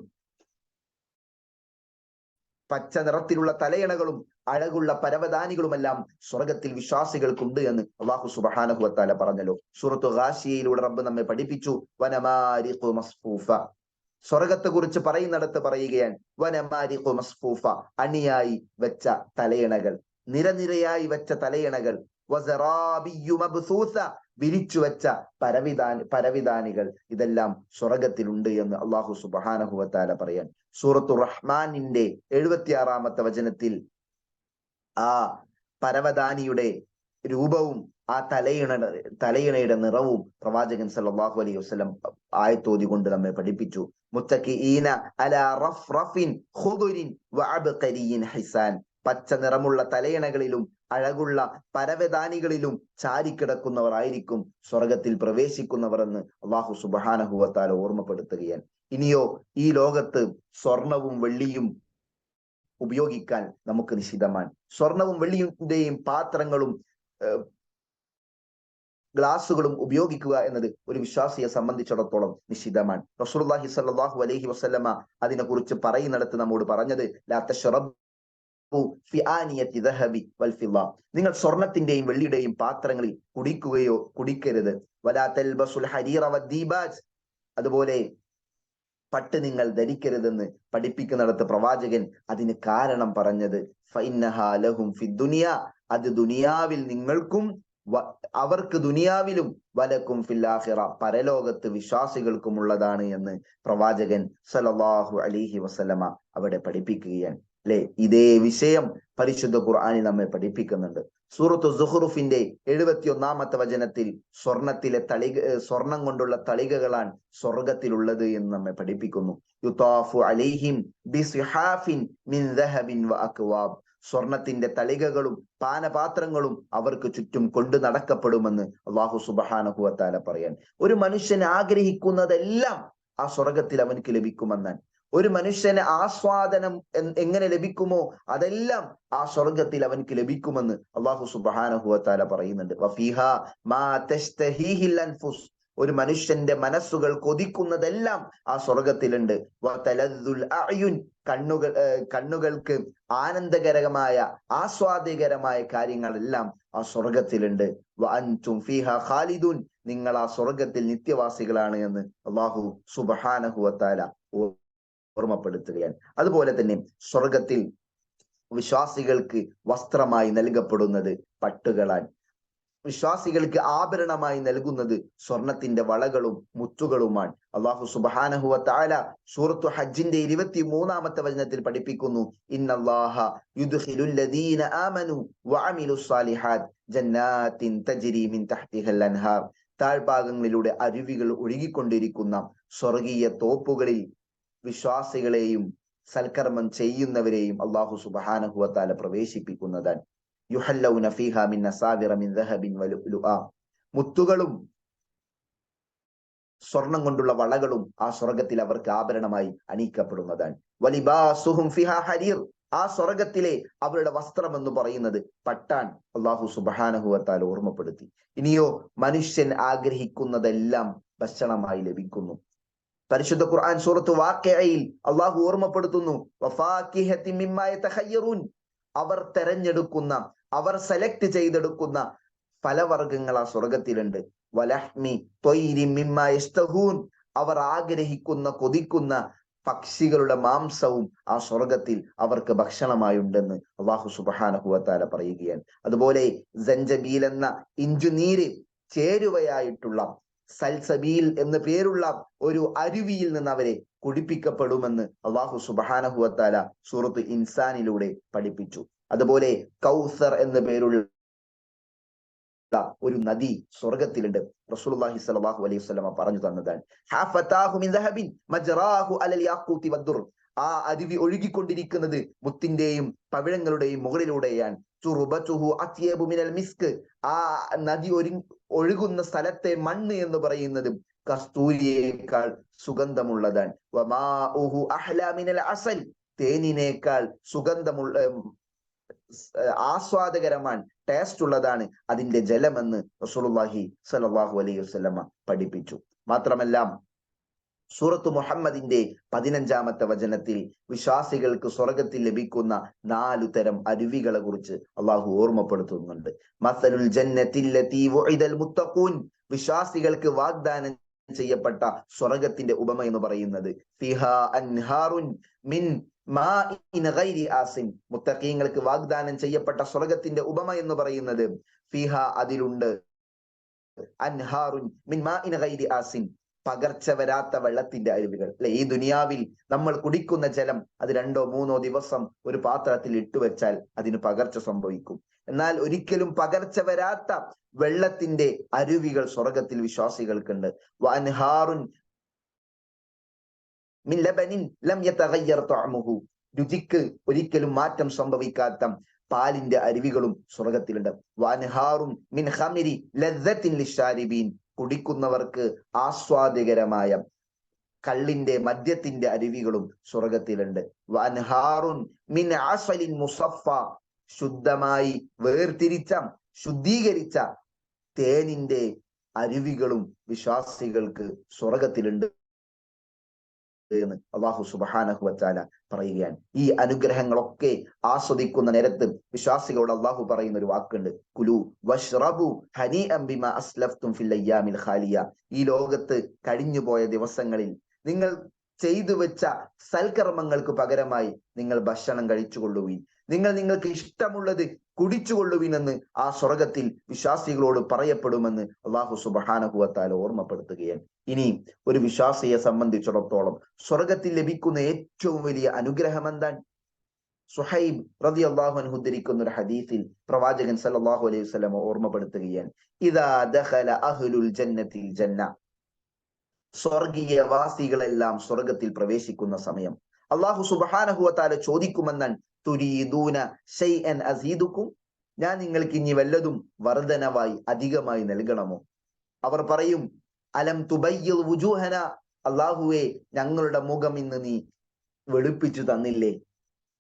പച്ച നിറത്തിലുള്ള തലയണകളും അഴകുള്ള പരവതാനികളുമെല്ലാം സ്വർഗത്തിൽ വിശ്വാസികൾക്കുണ്ട് എന്ന് അല്ലാഹു സുബ്ഹാനഹു വ തആല പറഞ്ഞല്ലോ. സൂറത്തു ഗാശിയയിലൂടെ റബ്ബ് നമ്മെ പഠിപ്പിച്ചു, വനമാരിഖു മസ്ഫൂഫ, സ്വർഗത്തെ കുറിച്ച് പറയുന്നിടത്ത് പറയുകയാണ്, വനമാരിഖു മസ്ഫൂഫ, അണിയായി വെച്ച തലയണകൾ, നിരനിരയായി വെച്ച തലയണകൾ, വസറാബിയ്യു മബ്സൂസ, വിരിച്ചു വെച്ച പരവിതാനികൾ, ഇതെല്ലാം സ്വർഗത്തിലുണ്ട് എന്ന് അല്ലാഹു സുബ്ഹാനഹു വ തആല പറയാൻ. സൂറത്തു റഹ്മാനിന്റെ 76-ാമത്തെ വചനത്തിൽ ആ പരവതാനിയുടെ രൂപവും ആ തലയിണയുടെ നിറവും പ്രവാചകൻ സല്ലല്ലാഹു അലൈഹി വസല്ലം ആയത്തോതി കൊണ്ട് നമ്മെ പഠിപ്പിച്ചു. മുത്തഖിഈന അലാ റഫ്റഫിൻ ഖുദുരിൻ വഅബ്ഖരിയിൻ ഹിസാൻ, പച്ച നിറമുള്ള തലയിണകളിലും അഴകുള്ള പരവതാനികളിലും ചാരിക്കിടക്കുന്നവർ ആയിരിക്കും സ്വർഗത്തിൽ പ്രവേശിക്കുന്നവർ എന്ന് അല്ലാഹു സുബ്ഹാനഹു വ തആല ഓർമ്മപ്പെടുത്തുകയാണ്. ഇനിയോ ഈ ലോകത്ത് സ്വർണവും വെള്ളിയും ഉപയോഗിക്കാൻ നമുക്ക് നിഷിദ്ധമാണ്. സ്വർണവും വെള്ളിയുടെയും പാത്രങ്ങളും ഗ്ലാസുകളും ഉപയോഗിക്കുക എന്നത് ഒരു വിശ്വാസിയെ സംബന്ധിച്ചിടത്തോളം നിഷിദ്ധമാണ്. റസൂലുള്ളാഹി സ്വല്ലല്ലാഹു അലൈഹി വസല്ലമ അതിനെ കുറിച്ച് പറയുന്നിടത്ത് നമ്മോട് പറഞ്ഞത്, ലാ തശ്റബു ഫി ആനിയത്തി ദഹബി വൽ ഫിദ്ദ, നിങ്ങൾ സ്വർണത്തിന്റെയും വെള്ളിയുടെയും പാത്രങ്ങളിൽ കുടിക്കരുത്. വലാ തൽബസുൽ ഹരീറ വദ്ദീബാജ്, അതുപോലെ പട്ട് നിങ്ങൾ ധരിക്കരുതെന്ന് പഠിപ്പിക്കുന്നിടത്ത് പ്രവാചകൻ അതിന് കാരണം പറഞ്ഞത്, ഫഇന്നഹാ ലഹും ഫിദ്ദുനിയ, അത് ദുനിയാവിൽ നിങ്ങൾക്കും അവർക്ക് ദുനിയാവിലും വലക്കും ഫിൽ ആഖിറ, പരലോകത്ത് വിശ്വാസികൾക്കും ഉള്ളതാണ് എന്ന് പ്രവാചകൻ സല്ലല്ലാഹു അലൈഹി വസല്ലമ അവിടെ പഠിപ്പിക്കുകയാണ്. അല്ലെ, ഇതേ വിഷയം പരിശുദ്ധ ഖുർആനിൽ നമ്മെ പഠിപ്പിക്കുന്നുണ്ട്. സൂറത്തു സുഖ്റുഫിന്റെ 71-ാമത്തെ വചനത്തിൽ സ്വർണം കൊണ്ടുള്ള തളികകളാണ് സ്വർഗത്തിലുള്ളത് എന്ന് നമ്മെ പഠിപ്പിക്കുന്നു. യുതാഫു അലൈഹിം ബിസ്ഹാഫിൻ മിൻ ദഹബിൻ വഅക്വാബ്, സ്വർണത്തിന്റെ തളികകളും പാനപാത്രങ്ങളും അവർക്ക് ചുറ്റും കൊണ്ടു നടക്കപ്പെടുമെന്ന് അല്ലാഹു സുബ്ഹാനഹു വ തആല പറയാൻ. ഒരു മനുഷ്യൻ ആഗ്രഹിക്കുന്നതെല്ലാം ആ സ്വർഗത്തിൽ അവനക്ക് ലഭിക്കുമെന്നാണ്. ഒരു മനുഷ്യന് ആസ്വാദനം എങ്ങനെ ലഭിക്കുമോ അതെല്ലാം ആ സ്വർഗത്തിൽ അവൻക്ക് ലഭിക്കുമെന്ന് അള്ളാഹു സുബ്ഹാനഹു വ തആല പറയുന്നുണ്ട്. വഫീഹാ മാ തശ്തഹീഹിൽ അൻഫുസ്, ഒരു മനുഷ്യന്റെ മനസ്സുകൾ കൊതിക്കുന്നതെല്ലാം ആ സ്വർഗത്തിലുണ്ട്. വതലദ്ദുൽ അഅ്യുൻ, കണ്ണുകൾക്ക് ആനന്ദകരമായ ആസ്വാദ്യകരമായ കാര്യങ്ങളെല്ലാം ആ സ്വർഗത്തിലുണ്ട്. വഅൻതും ഫീഹാ ഖാലിദൂൻ, നിങ്ങൾ ആ സ്വർഗത്തിൽ നിത്യവാസികളാണ് എന്ന് അള്ളാഹു സുബ്ഹാനഹു വ തആല ഓർമ്മപ്പെടുത്തുകയാണ്. അതുപോലെ തന്നെ സ്വർഗത്തിൽ വിശ്വാസികൾക്ക് വസ്ത്രമായി നൽകപ്പെടുന്നത് പട്ടുകളാണ്. വിശ്വാസികൾക്ക് ആഭരണമായി നൽകുന്നത് സ്വർണത്തിന്റെ വളകളും മുത്തുകളുമാണ്. അള്ളാഹു സുബ്ഹാനഹു വ തആല സൂറത്തു ഹജ്ജിന്റെ 23-ാമത്തെ വചനത്തിൽ പഠിപ്പിക്കുന്നു, ഇന്നല്ലാഹ യുദ്ഖിലുൽ ലദീന ആമനു വഅമിലുസ് സാലിഹാത്ത് ജന്നാത്തിൻ തജ്രി മിൻ തഹ്തിഹൽ അൻഹാർ, താഴ്ഭാഗങ്ങളിലൂടെ അരുവികൾ ഒഴുകിക്കൊണ്ടിരിക്കുന്ന സ്വർഗീയ തോപ്പുകളിൽ വിശ്വാസികളെയും സൽക്കർമ്മം ചെയ്യുന്നവരെയും അള്ളാഹു സുബ്ഹാനഹു വ തആല പ്രവേശിപ്പിക്കുന്നതാണ്. യുഹല്ലൗന ഫീഹാ മിൻ അസാവിറ മിൻ ദഹബിൻ വലുഅ, മുത്തുകളും സ്വർണം കൊണ്ടുള്ള വളകളും ആ സ്വർഗത്തിൽ അവർക്ക് ആഭരണമായി അണിയിക്കപ്പെടുന്നതാണ്. വലിബാസുഹും ഫിഹാ ഹരീർ, ആ സ്വർഗത്തിലെ അവരുടെ വസ്ത്രം എന്ന് പറയുന്നത് പട്ടാൻ. അള്ളാഹു സുബ്ഹാനഹു വ തആല ഓർമ്മപ്പെടുത്തി. ഇനിയോ മനുഷ്യൻ ആഗ്രഹിക്കുന്നതെല്ലാം ഭക്ഷണമായി ലഭിക്കുന്നു. പരിശുദ്ധ ഖുർആൻ സൂറത്ത് വാഖിഅയിൽ അള്ളാഹു ഓർമ്മപ്പെടുത്തുന്നു, വഫാകിഹതി മിമ്മാ യതഖയ്യറൂൻ, അവർ തെരഞ്ഞെടുക്കുന്ന, അവർ സെലക്ട് ചെയ്തെടുക്കുന്ന ഫലവർഗങ്ങൾ ആ സ്വർഗത്തിലുണ്ട്. വലഹ്മി ത്വയ്രി മിമ്മാ യസ്തഹൂൻ, അവർ ആഗ്രഹിക്കുന്ന കൊതിക്കുന്ന പക്ഷികളുടെ മാംസവും ആ സ്വർഗത്തിൽ അവർക്ക് ഭക്ഷണമായുണ്ടെന്ന് അള്ളാഹു സുബ്ഹാനഹു വ തആല പറയുകയാണ്. അതുപോലെ സഞ്ചബീൽ എന്ന ഇഞ്ചുനീര് ചേരുവയായിട്ടുള്ള സൽസബീൽ എന്ന് പേരുള്ള ഒരു അരുവിയിൽ നിന്ന് അവരെ കുടിപ്പിക്കപ്പെടുമെന്ന് അള്ളാഹു സുബ്ഹാനഹു വ തആല സൂറത്ത് ഇൻസാനിലൂടെ പഠിപ്പിച്ചു. അതുപോലെ കൗസർ എന്ന പേരുള്ള ഒരു നദി സ്വർഗത്തിലുണ്ട്. റസൂലുള്ളാഹി സ്വല്ലല്ലാഹു അലൈഹി വസല്ലമ പറഞ്ഞു തന്നതാണ്, ഹഫതാഹു മിൻ ദഹബിൻ മജ്റാഹു അലൽ യാഖൂതി വദ്ദുർ, ആ അരുവി ഒഴുകിക്കൊണ്ടിരിക്കുന്നത് മുത്തിന്റെയും പവിഴങ്ങളുടെയും മുകളിലൂടെയാണ്. തുർബതുഹു അത്യബു മിനൽ മിസ്ക്, ആ നദി ഒഴുകുന്ന സ്ഥലത്തെ മണ്ണ് എന്ന് പറയുന്നത് കസ്തൂരിയേക്കാൾ സുഗന്ധമുള്ളതാണ്. വമാഉഹു അഹ്ലാ മിനൽ അസൽ, തേനിനേക്കാൾ സുഗന്ധമുള്ള ആസ്വാദകരമാണ്, ടേസ്റ്റ് ഉള്ളതാണ് അതിന്റെ ജലമെന്ന് റസൂലുള്ളാഹി സ്വല്ലല്ലാഹു അലൈഹി വസല്ലമ പഠിപ്പിച്ചു. മാത്രമല്ല സൂറത്ത് മുഹമ്മദിന്റെ 15-ാമത്തെ വചനത്തിൽ വിശ്വാസികൾക്ക് സ്വർഗത്തിൽ ലഭിക്കുന്ന 4 തരം അരുവികളെ കുറിച്ച് അള്ളാഹു ഓർമ്മപ്പെടുത്തുന്നുണ്ട്. മസലുൽ ജന്നത്തില്ലതി വുഇദൽ മുത്തഖൂൻ, വിശ്വാസികൾക്ക് വാഗ്ദാനം ചെയ്യപ്പെട്ട സ്വർഗത്തിന്റെ ഉപമ എന്ന് പറയുന്നത് ഫിഹാ അൻഹാറുൻ മിൻ മാഇൻ ഗൈരി ആസിൻ, മുത്തഖീങ്ങൾക്ക് വാഗ്ദാനം ചെയ്യപ്പെട്ട സ്വർഗത്തിന്റെ ഉപമ എന്ന് പറയുന്നത് ഫിഹാ, അതിലുണ്ട് അൻഹാറുൻ മിൻ മാഇൻ ഗൈരി ആസിൻ, പകർച്ച വരാത്ത വെള്ളത്തിന്റെ അരുവികൾ. അല്ലെ, ഈ ദുനിയാവിൽ നമ്മൾ കുടിക്കുന്ന ജലം അത് 2-3 ദിവസം ഒരു പാത്രത്തിൽ ഇട്ടുവെച്ചാൽ അതിന് പകർച്ച സംഭവിക്കും. എന്നാൽ ഒരിക്കലും പകർച്ച വരാത്ത വെള്ളത്തിന്റെ അരുവികൾ സ്വർഗത്തിൽ വിശ്വാസികൾക്കുണ്ട്. വഅൻഹാറുൻ മിൻ ലബനിൻ ലം യതഗയ്യർ തഅമുഹു, രുചിക്ക് ഒരിക്കലും മാറ്റം സംഭവിക്കാത്ത പാലിന്റെ അരുവികളും സ്വർഗത്തിലുണ്ട്. വഅൻഹാറുൻ മിൻ ഖമരി ലദ്ദത്തിൻ ലിശാരിബീൻ, കുടിക്കുന്നവർക്ക് ആസ്വാദ്യകരമായ കള്ളിന്റെ മദ്യത്തിന്റെ അരുവികളും സ്വർഗത്തിലുണ്ട്. വഅൻഹാറുൻ മിൻ അസലിൻ മുസഫ, ശുദ്ധമായി വേർതിരിച്ച ശുദ്ധീകരിച്ച തേനിന്റെ അരുവികളും വിശ്വാസികൾക്ക് സ്വർഗത്തിലുണ്ട് എന്ന് അല്ലാഹു സുബ്ഹാനഹു വ തആല പറയുകയാണ്. ഈ അനുഗ്രഹങ്ങളൊക്കെ ആസ്വദിക്കുന്ന നേരത്ത് വിശ്വാസികളോട് അല്ലാഹു പറയുന്ന ഒരു വാക്കുണ്ട്, കുലു വഷ്റബു ഹനീഅൻ ബിമാ അസ്ലഫ്തും ഫിൽ അയ്യാമിൽ ഖാലിയ, ഈ ലോകത്ത് കഴിഞ്ഞുപോയ ദിവസങ്ങളിൽ നിങ്ങൾ ചെയ്തു വെച്ച സൽക്കർമ്മങ്ങൾക്ക് പകരമായി നിങ്ങൾ ഭക്ഷണം കഴിച്ചുകൊള്ളുവിൻ, നിങ്ങൾക്ക് ഇഷ്ടമുള്ളത് കുടിച്ചുകൊള്ളുവിനെന്ന് ആ സ്വർഗത്തിൽ വിശ്വാസികളോട് പറയപ്പെടുമെന്ന് അല്ലാഹു സുബ്ഹാനഹു വ തആല ഓർമ്മപ്പെടുത്തുകയാണ്. ഇനി ഒരു വിശ്വാസിയെ സംബന്ധിച്ചിടത്തോളം സ്വർഗത്തിൽ ലഭിക്കുന്ന ഏറ്റവും വലിയ അനുഗ്രഹം എന്താണ്? സുഹൈബ് റളിയല്ലാഹു അൻഹു ഉദ്ധരിക്കുന്ന ഒരു ഹദീസിൽ പ്രവാചകൻ സല്ലല്ലാഹു അലൈഹി വസല്ലം ഓർമ്മപ്പെടുത്തുകയാണ്, ഇദാ ദഖല അഹ്ലുൽ ജന്നത്തിൽ ജന്ന, സ്വർഗീയ വാസികളെല്ലാം സ്വർഗത്തിൽ പ്രവേശിക്കുന്ന സമയം അല്ലാഹു സുബ്ഹാനഹു വ തആല ചോദിക്കുമെന്നാണ്, തുരീദൂന ശൈഅൻ അസീദുക്കും, ഞാൻ നിങ്ങൾക്ക് ഇനി വല്ലതും വർധനവായി അധികമായി നൽകണമോ? അവർ പറയും, അലം തുബയ്യിദ് വുജൂഹന, അല്ലാഹുവേ ഞങ്ങളുടെ മുഖം ഇന്ന് നീ വെളുപ്പിച്ചു തന്നില്ലേ?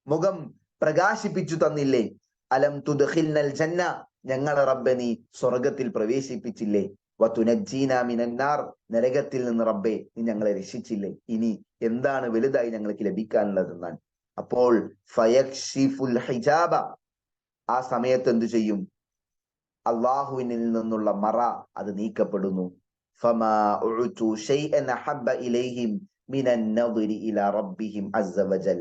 മുഖം പ്രകാശിപ്പിച്ചു തന്നില്ലേ? അലം തുദ്ഖിൽനൽ ജന്ന, ഞങ്ങളെ റബ്ബെ നീ സ്വർഗത്തിൽ പ്രവേശിപ്പിച്ചില്ലേ? വതുനജ്ജീന മിനന്നാർ, നരകത്തിൽ നിന്ന് റബ്ബെ നീ ഞങ്ങളെ രക്ഷിച്ചില്ലേ? ഇനി എന്താണ് വലുതായി ഞങ്ങൾക്ക് ലഭിക്കാനുള്ളതെന്നാണ്. അപ്പോൾ ഫയക്ഷിഫുൽ ഹിജാബ, ആ സമയത്ത് എന്തു ചെയ്യും? അള്ളാഹുവിനിൽ നിന്നുള്ള മറ അത് നീക്കപ്പെടുന്നു. ഫമാ ഉഉതു ശൈഅൻ അഹബ്ബ ഇലൈഹിം മിനൻ നദ്രി ഇലാ റബ്ബിഹിം അസ്സ വജൽ,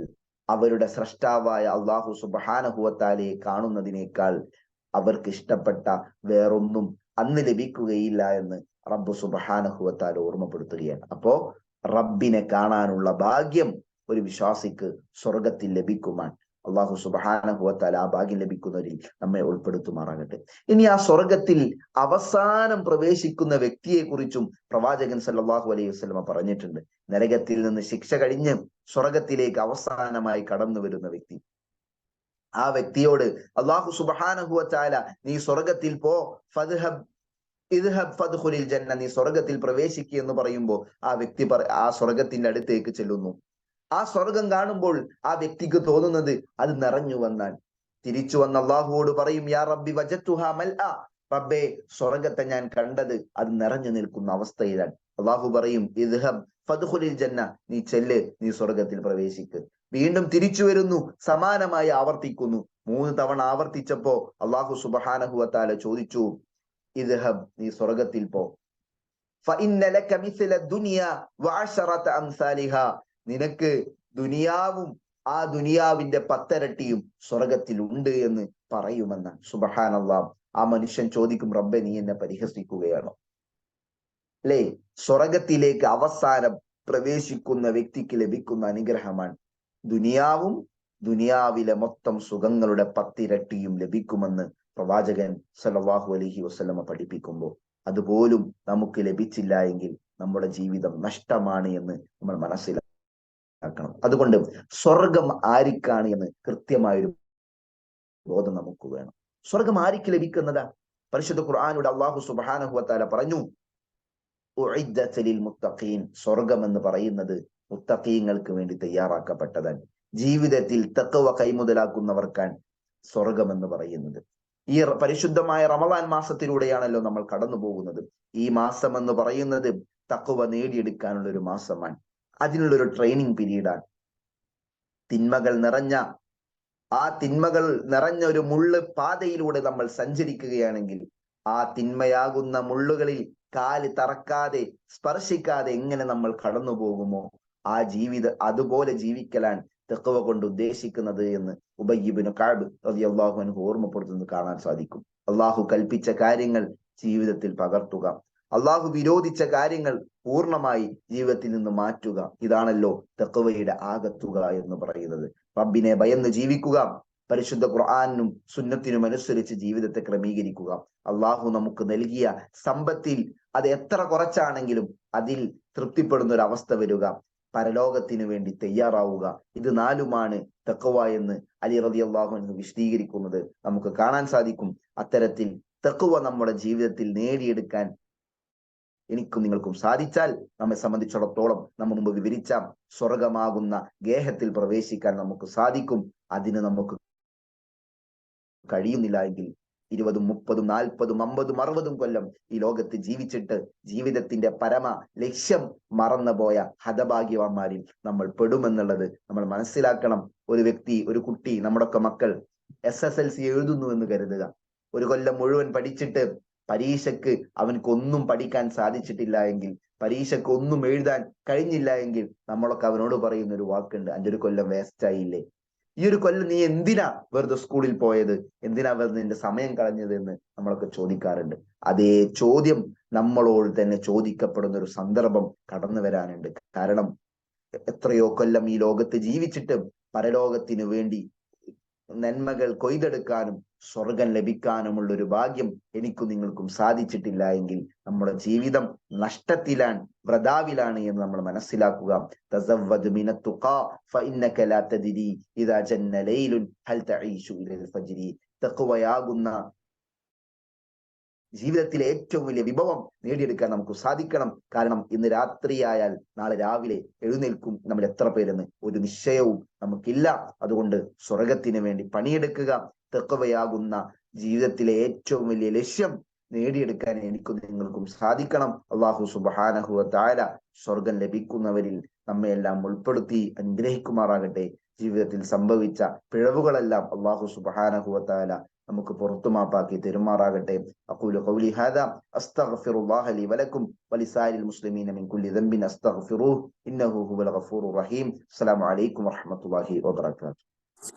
അവരുടെ സ്രഷ്ടാവായ അള്ളാഹു സുബ്ഹാനഹു വ തആലയെ കാണുന്നതിനേക്കാൾ അവർക്ക് ഇഷ്ടപ്പെട്ട വേറൊന്നും അന്ന് ലഭിക്കുകയില്ല എന്ന് റബ്ബ് സുബ്ഹാനഹു വ തആല ഓർമ്മപ്പെടുത്തുകയാണ്. അപ്പോ റബ്ബിനെ കാണാനുള്ള ഭാഗ്യം ഒരു വിശ്വാസിക്ക് സ്വർഗത്തിൽ ലഭിക്കുമാണ്. അള്ളാഹു സുബ്ഹാനഹു വ തആല ആ ഭാഗ്യം ലഭിക്കുന്നവരിൽ നമ്മെ ഉൾപ്പെടുത്തുമാറാകട്ടെ. ഇനി ആ സ്വർഗത്തിൽ അവസാനം പ്രവേശിക്കുന്ന വ്യക്തിയെ കുറിച്ചും പ്രവാചകൻ സല്ലല്ലാഹു അലൈഹി വസല്ലമ പറഞ്ഞിട്ടുണ്ട്. നരകത്തിൽ നിന്ന് ശിക്ഷ കഴിഞ്ഞ് സ്വർഗത്തിലേക്ക് അവസാനമായി കടന്നു വരുന്ന വ്യക്തി, ആ വ്യക്തിയോട് അള്ളാഹു സുബ്ഹാനഹു വ തആല നീ സ്വർഗത്തിൽ പോ, ഇദ്ഹബ് ഫദ്ഖുലിൽ ജന്ന, നീ സ്വർഗത്തിൽ പ്രവേശിക്കുക എന്ന് പറയുമ്പോൾ ആ വ്യക്തി ആ സ്വർഗത്തിന്റെ അടുത്തേക്ക് ചെല്ലുന്നു. ആ സ്വർഗം കാണുമ്പോൾ ആ വ്യക്തിക്ക് തോന്നുന്നത് അത് നിറഞ്ഞു വന്നാൽ. തിരിച്ചു വന്ന് അള്ളാഹുവോട് പറയും, യാ റബ്ബി വജത്തുഹാ മൽആ, റബ്ബേ സ്വർഗത്തെ ഞാൻ കണ്ടത് അത് നിറഞ്ഞു നിൽക്കുന്ന അവസ്ഥയിലാണ്. അള്ളാഹു പറയും, ഇദ്ഹബ് ഫദ്ഖുലിൽ ജന്ന, നീ ചെല്ല്, നീ സ്വർഗത്തിൽ പ്രവേശിക്ക്. വീണ്ടും തിരിച്ചു വരുന്നു, സമാനമായി ആവർത്തിക്കുന്നു. 3 തവണ ആവർത്തിച്ചപ്പോ അള്ളാഹു സുബ്ഹാനഹു വ തആല ചോദിച്ചു, ഇദ്ഹബ്, നീ സ്വർഗത്തിൽ പോ. ഫഇന്ന ലക മിസ്ല ദുനിയ വഅശറത അംസാലിഹാ, നിനക്ക് ദുനിയാവും ആ ദുനിയാവിന്റെ 10 ഇരട്ടിയും സ്വർഗത്തിൽ ഉണ്ട് എന്ന് പറയുമെന്ന്. സുബ്ഹാനല്ലാഹ്. ആ മനുഷ്യൻ ചോദിക്കും, റബ്ബേ നീ എന്നെ പരിഹസിക്കുകയാണോ? അല്ലേ? സ്വർഗത്തിലേക്ക് അവസാനം പ്രവേശിക്കുന്ന വ്യക്തിക്ക് ലഭിക്കുന്ന അനുഗ്രഹമാണ്. ദുനിയാവും ദുനിയാവിലെ മൊത്തം സുഖങ്ങളുടെ 10 ഇരട്ടിയും ലഭിക്കുമെന്ന് പ്രവാചകൻ സല്ലല്ലാഹു അലൈഹി വസല്ലമ പഠിപ്പിക്കുമ്പോൾ അതുപോലും നമുക്ക് ലഭിച്ചില്ല എങ്കിൽ നമ്മുടെ ജീവിതം നഷ്ടമാണ് എന്ന് നമ്മൾ മനസ്സിലാക്കണം. അതുകൊണ്ട് സ്വർഗം ആർക്കാണ് എന്ന് കൃത്യമായൊരു ബോധം നമുക്ക് വേണം. സ്വർഗം ആർക്ക് ലഭിക്കുന്നതാ? പരിശുദ്ധ ഖുർആനിലൂടെ അല്ലാഹു സുബ്ഹാനഹു വ തആല പറഞ്ഞു, ഉഇദ്ദത ലിൽ മുത്തഖീൻ, സ്വർഗം എന്ന് പറയുന്നത് മുത്തഖീങ്ങൾക്ക് വേണ്ടി തയ്യാറാക്കപ്പെട്ടതാണ്. ജീവിതത്തിൽ തഖ്വ കൈമുതലാക്കുന്നവർക്കാണ് സ്വർഗം എന്ന് പറയുന്നത്. ഈ പരിശുദ്ധമായ റമളാൻ മാസത്തിലൂടെയാണല്ലോ നമ്മൾ കടന്നു പോകുന്നത്. ഈ മാസം എന്ന് പറയുന്നത് തഖ്വ നേടിയെടുക്കാനുള്ള ഒരു മാസമാണ്. അതിനുള്ളൊരു ട്രെയിനിങ് പീരീഡാണ്. തിന്മകൾ നിറഞ്ഞ ഒരു മുള്ള് പാതയിലൂടെ നമ്മൾ സഞ്ചരിക്കുകയാണെങ്കിൽ ആ തിന്മയാകുന്ന മുള്ളുകളിൽ കാല് തറക്കാതെ സ്പർശിക്കാതെ എങ്ങനെ നമ്മൾ കടന്നു പോകുമോ ആ അതുപോലെ ജീവിക്കലാണ് തഖ്വ കൊണ്ട് ഉദ്ദേശിക്കുന്നത് എന്ന് ഉബയ്യ് ഇബ്നു കഅബ് റളിയല്ലാഹു അൻഹു ഓർമ്മപ്പെടുത്തുന്നത് കാണാൻ സാധിക്കും. അള്ളാഹു കൽപ്പിച്ച കാര്യങ്ങൾ ജീവിതത്തിൽ പകർത്തുക, അള്ളാഹു വിരോധിച്ച കാര്യങ്ങൾ പൂർണ്ണമായി ജീവിതത്തിൽ നിന്ന് മാറ്റുക, ഇതാണല്ലോ തഖ്വയുടെ ആകത്തുക എന്ന് പറയുന്നത്. റബ്ബിനെ ഭയന്ന് ജീവിക്കുക, പരിശുദ്ധ ഖുർആനും സുന്നത്തിനും അനുസരിച്ച് ജീവിതത്തെ ക്രമീകരിക്കുക, അള്ളാഹു നമുക്ക് നൽകിയ സമ്പത്തിൽ അത് എത്ര കുറച്ചാണെങ്കിലും അതിൽ തൃപ്തിപ്പെടുന്ന ഒരു അവസ്ഥ വരിക, പരലോകത്തിനു വേണ്ടി തയ്യാറാവുക, ഇത് 4മാണ് തഖ്വ എന്ന് അലി റളിയല്ലാഹു അൻഹു വിശദീകരിക്കുന്നത് നമുക്ക് കാണാൻ സാധിക്കും. അത്തരത്തിൽ തഖ്വ നമ്മുടെ ജീവിതത്തിൽ നേടിയെടുക്കാൻ എനിക്കും നിങ്ങൾക്കും സാധിച്ചാൽ നമ്മെ സംബന്ധിച്ചിടത്തോളം നമ്മൾ മുമ്പ് വിവരിച്ച സ്വർഗമാകുന്ന ഗേഹത്തിൽ പ്രവേശിക്കാൻ നമുക്ക് സാധിക്കും. അതിന് നമുക്ക് കഴിയുന്നില്ല എങ്കിൽ 20, 30, 40, 50, 60 കൊല്ലം ഈ ലോകത്ത് ജീവിച്ചിട്ട് ജീവിതത്തിന്റെ പരമ ലക്ഷ്യം മറന്നുപോയ ഹതഭാഗ്യവാന്മാരിൽ നമ്മൾ പെടുമെന്നുള്ളത് നമ്മൾ മനസ്സിലാക്കണം. ഒരു വ്യക്തി, ഒരു കുട്ടി, നമ്മുടെയൊക്കെ മക്കൾ SSLC എഴുതുന്നു എന്ന് കരുതുക. ഒരു കൊല്ലം മുഴുവൻ പഠിച്ചിട്ട് പരീക്ഷയ്ക്ക് അവനക്കൊന്നും പഠിക്കാൻ സാധിച്ചിട്ടില്ല എങ്കിൽ, പരീക്ഷയ്ക്ക് ഒന്നും എഴുതാൻ കഴിഞ്ഞില്ല എങ്കിൽ നമ്മളൊക്കെ അവനോട് പറയുന്ന ഒരു വാക്കുണ്ട്, 5 കൊല്ലം വേസ്റ്റ് ആയില്ലേ, ഈ ഒരു കൊല്ലം നീ എന്തിനാ വെറുതെ സ്കൂളിൽ പോയത്, എന്തിനാ വെറുതെ നിന്റെ സമയം കളഞ്ഞത് എന്ന് നമ്മളൊക്കെ ചോദിക്കാറുണ്ട്. അതേ ചോദ്യം നമ്മളോട് തന്നെ ചോദിക്കപ്പെടുന്ന ഒരു സന്ദർഭം കടന്നു വരാനുണ്ട്. കാരണം എത്രയോ കൊല്ലം ഈ ലോകത്ത് ജീവിച്ചിട്ട് പരലോകത്തിനു വേണ്ടി നന്മകൾ കൊയ്തെടുക്കാനും സ്വർഗം ലഭിക്കാനുമുള്ള ഒരു ഭാഗ്യം എനിക്കും നിങ്ങൾക്കും സാധിച്ചിട്ടില്ല എങ്കിൽ നമ്മുടെ ജീവിതം നഷ്ടത്തിലാണ്, വ്രതാവിലാണ് എന്ന് നമ്മൾ മനസ്സിലാക്കുക. തസവ്വദ് മിനത് തുഖാ ഫഇന്നക ലാ തദ്രി ഇദാ ജന്ന ലൈലുൻ ഹൽ തഈശു ഇലൽ ഫജ്രി. തഖ്വയാകുന്ന ജീവിതത്തിലെ ഏറ്റവും വലിയ വിഭവം നേടിയെടുക്കാൻ നമുക്ക് സാധിക്കണം. കാരണം ഇന്ന് രാത്രിയായാൽ നാളെ രാവിലെ എഴുന്നേൽക്കും നമ്മൾ എത്ര പേരെന്ന് ഒരു നിശ്ചയവും നമുക്കില്ല. അതുകൊണ്ട് സ്വർഗത്തിന് വേണ്ടി പണിയെടുക്കുക. തഖ്വയാകുന്ന ജീവിതത്തിലെ ഏറ്റവും വലിയ ലക്ഷ്യം നേടിയെടുക്കാൻ എനിക്കും നിങ്ങൾക്കും സാധിക്കണം. അള്ളാഹു സുബ്ഹാനഹു വ തആല സ്വർഗം ലഭിക്കുന്നവരിൽ നമ്മയെല്ലാം ഉൾപ്പെടുത്തി അനുഗ്രഹിക്കുമാറാകട്ടെ. ജീവിതത്തിൽ സംഭവിച്ച പിഴവുകളെല്ലാം അള്ളാഹു സുബ്ഹാനഹു വ തആല നമുക്ക് പുറത്തു മാപ്പാക്കി തെരുമാറാകട്ടെ. അഖൂലു ഖൗലി ഹാദാ അസ്തഗ്ഫിറുല്ലാഹ ലി വലക്കും വലിസായിരിൽ മുസ്ലിമീന മിൻ കുല്ലി ദംബിൻ അസ്തഗ്ഫിറൂഹു ഇന്നഹു ഹുവൽ ഗഫൂറുർ റഹീം. അസ്സലാമു അലൈക്കും വറഹ്മത്തുള്ളാഹി വബറകാതുഹു.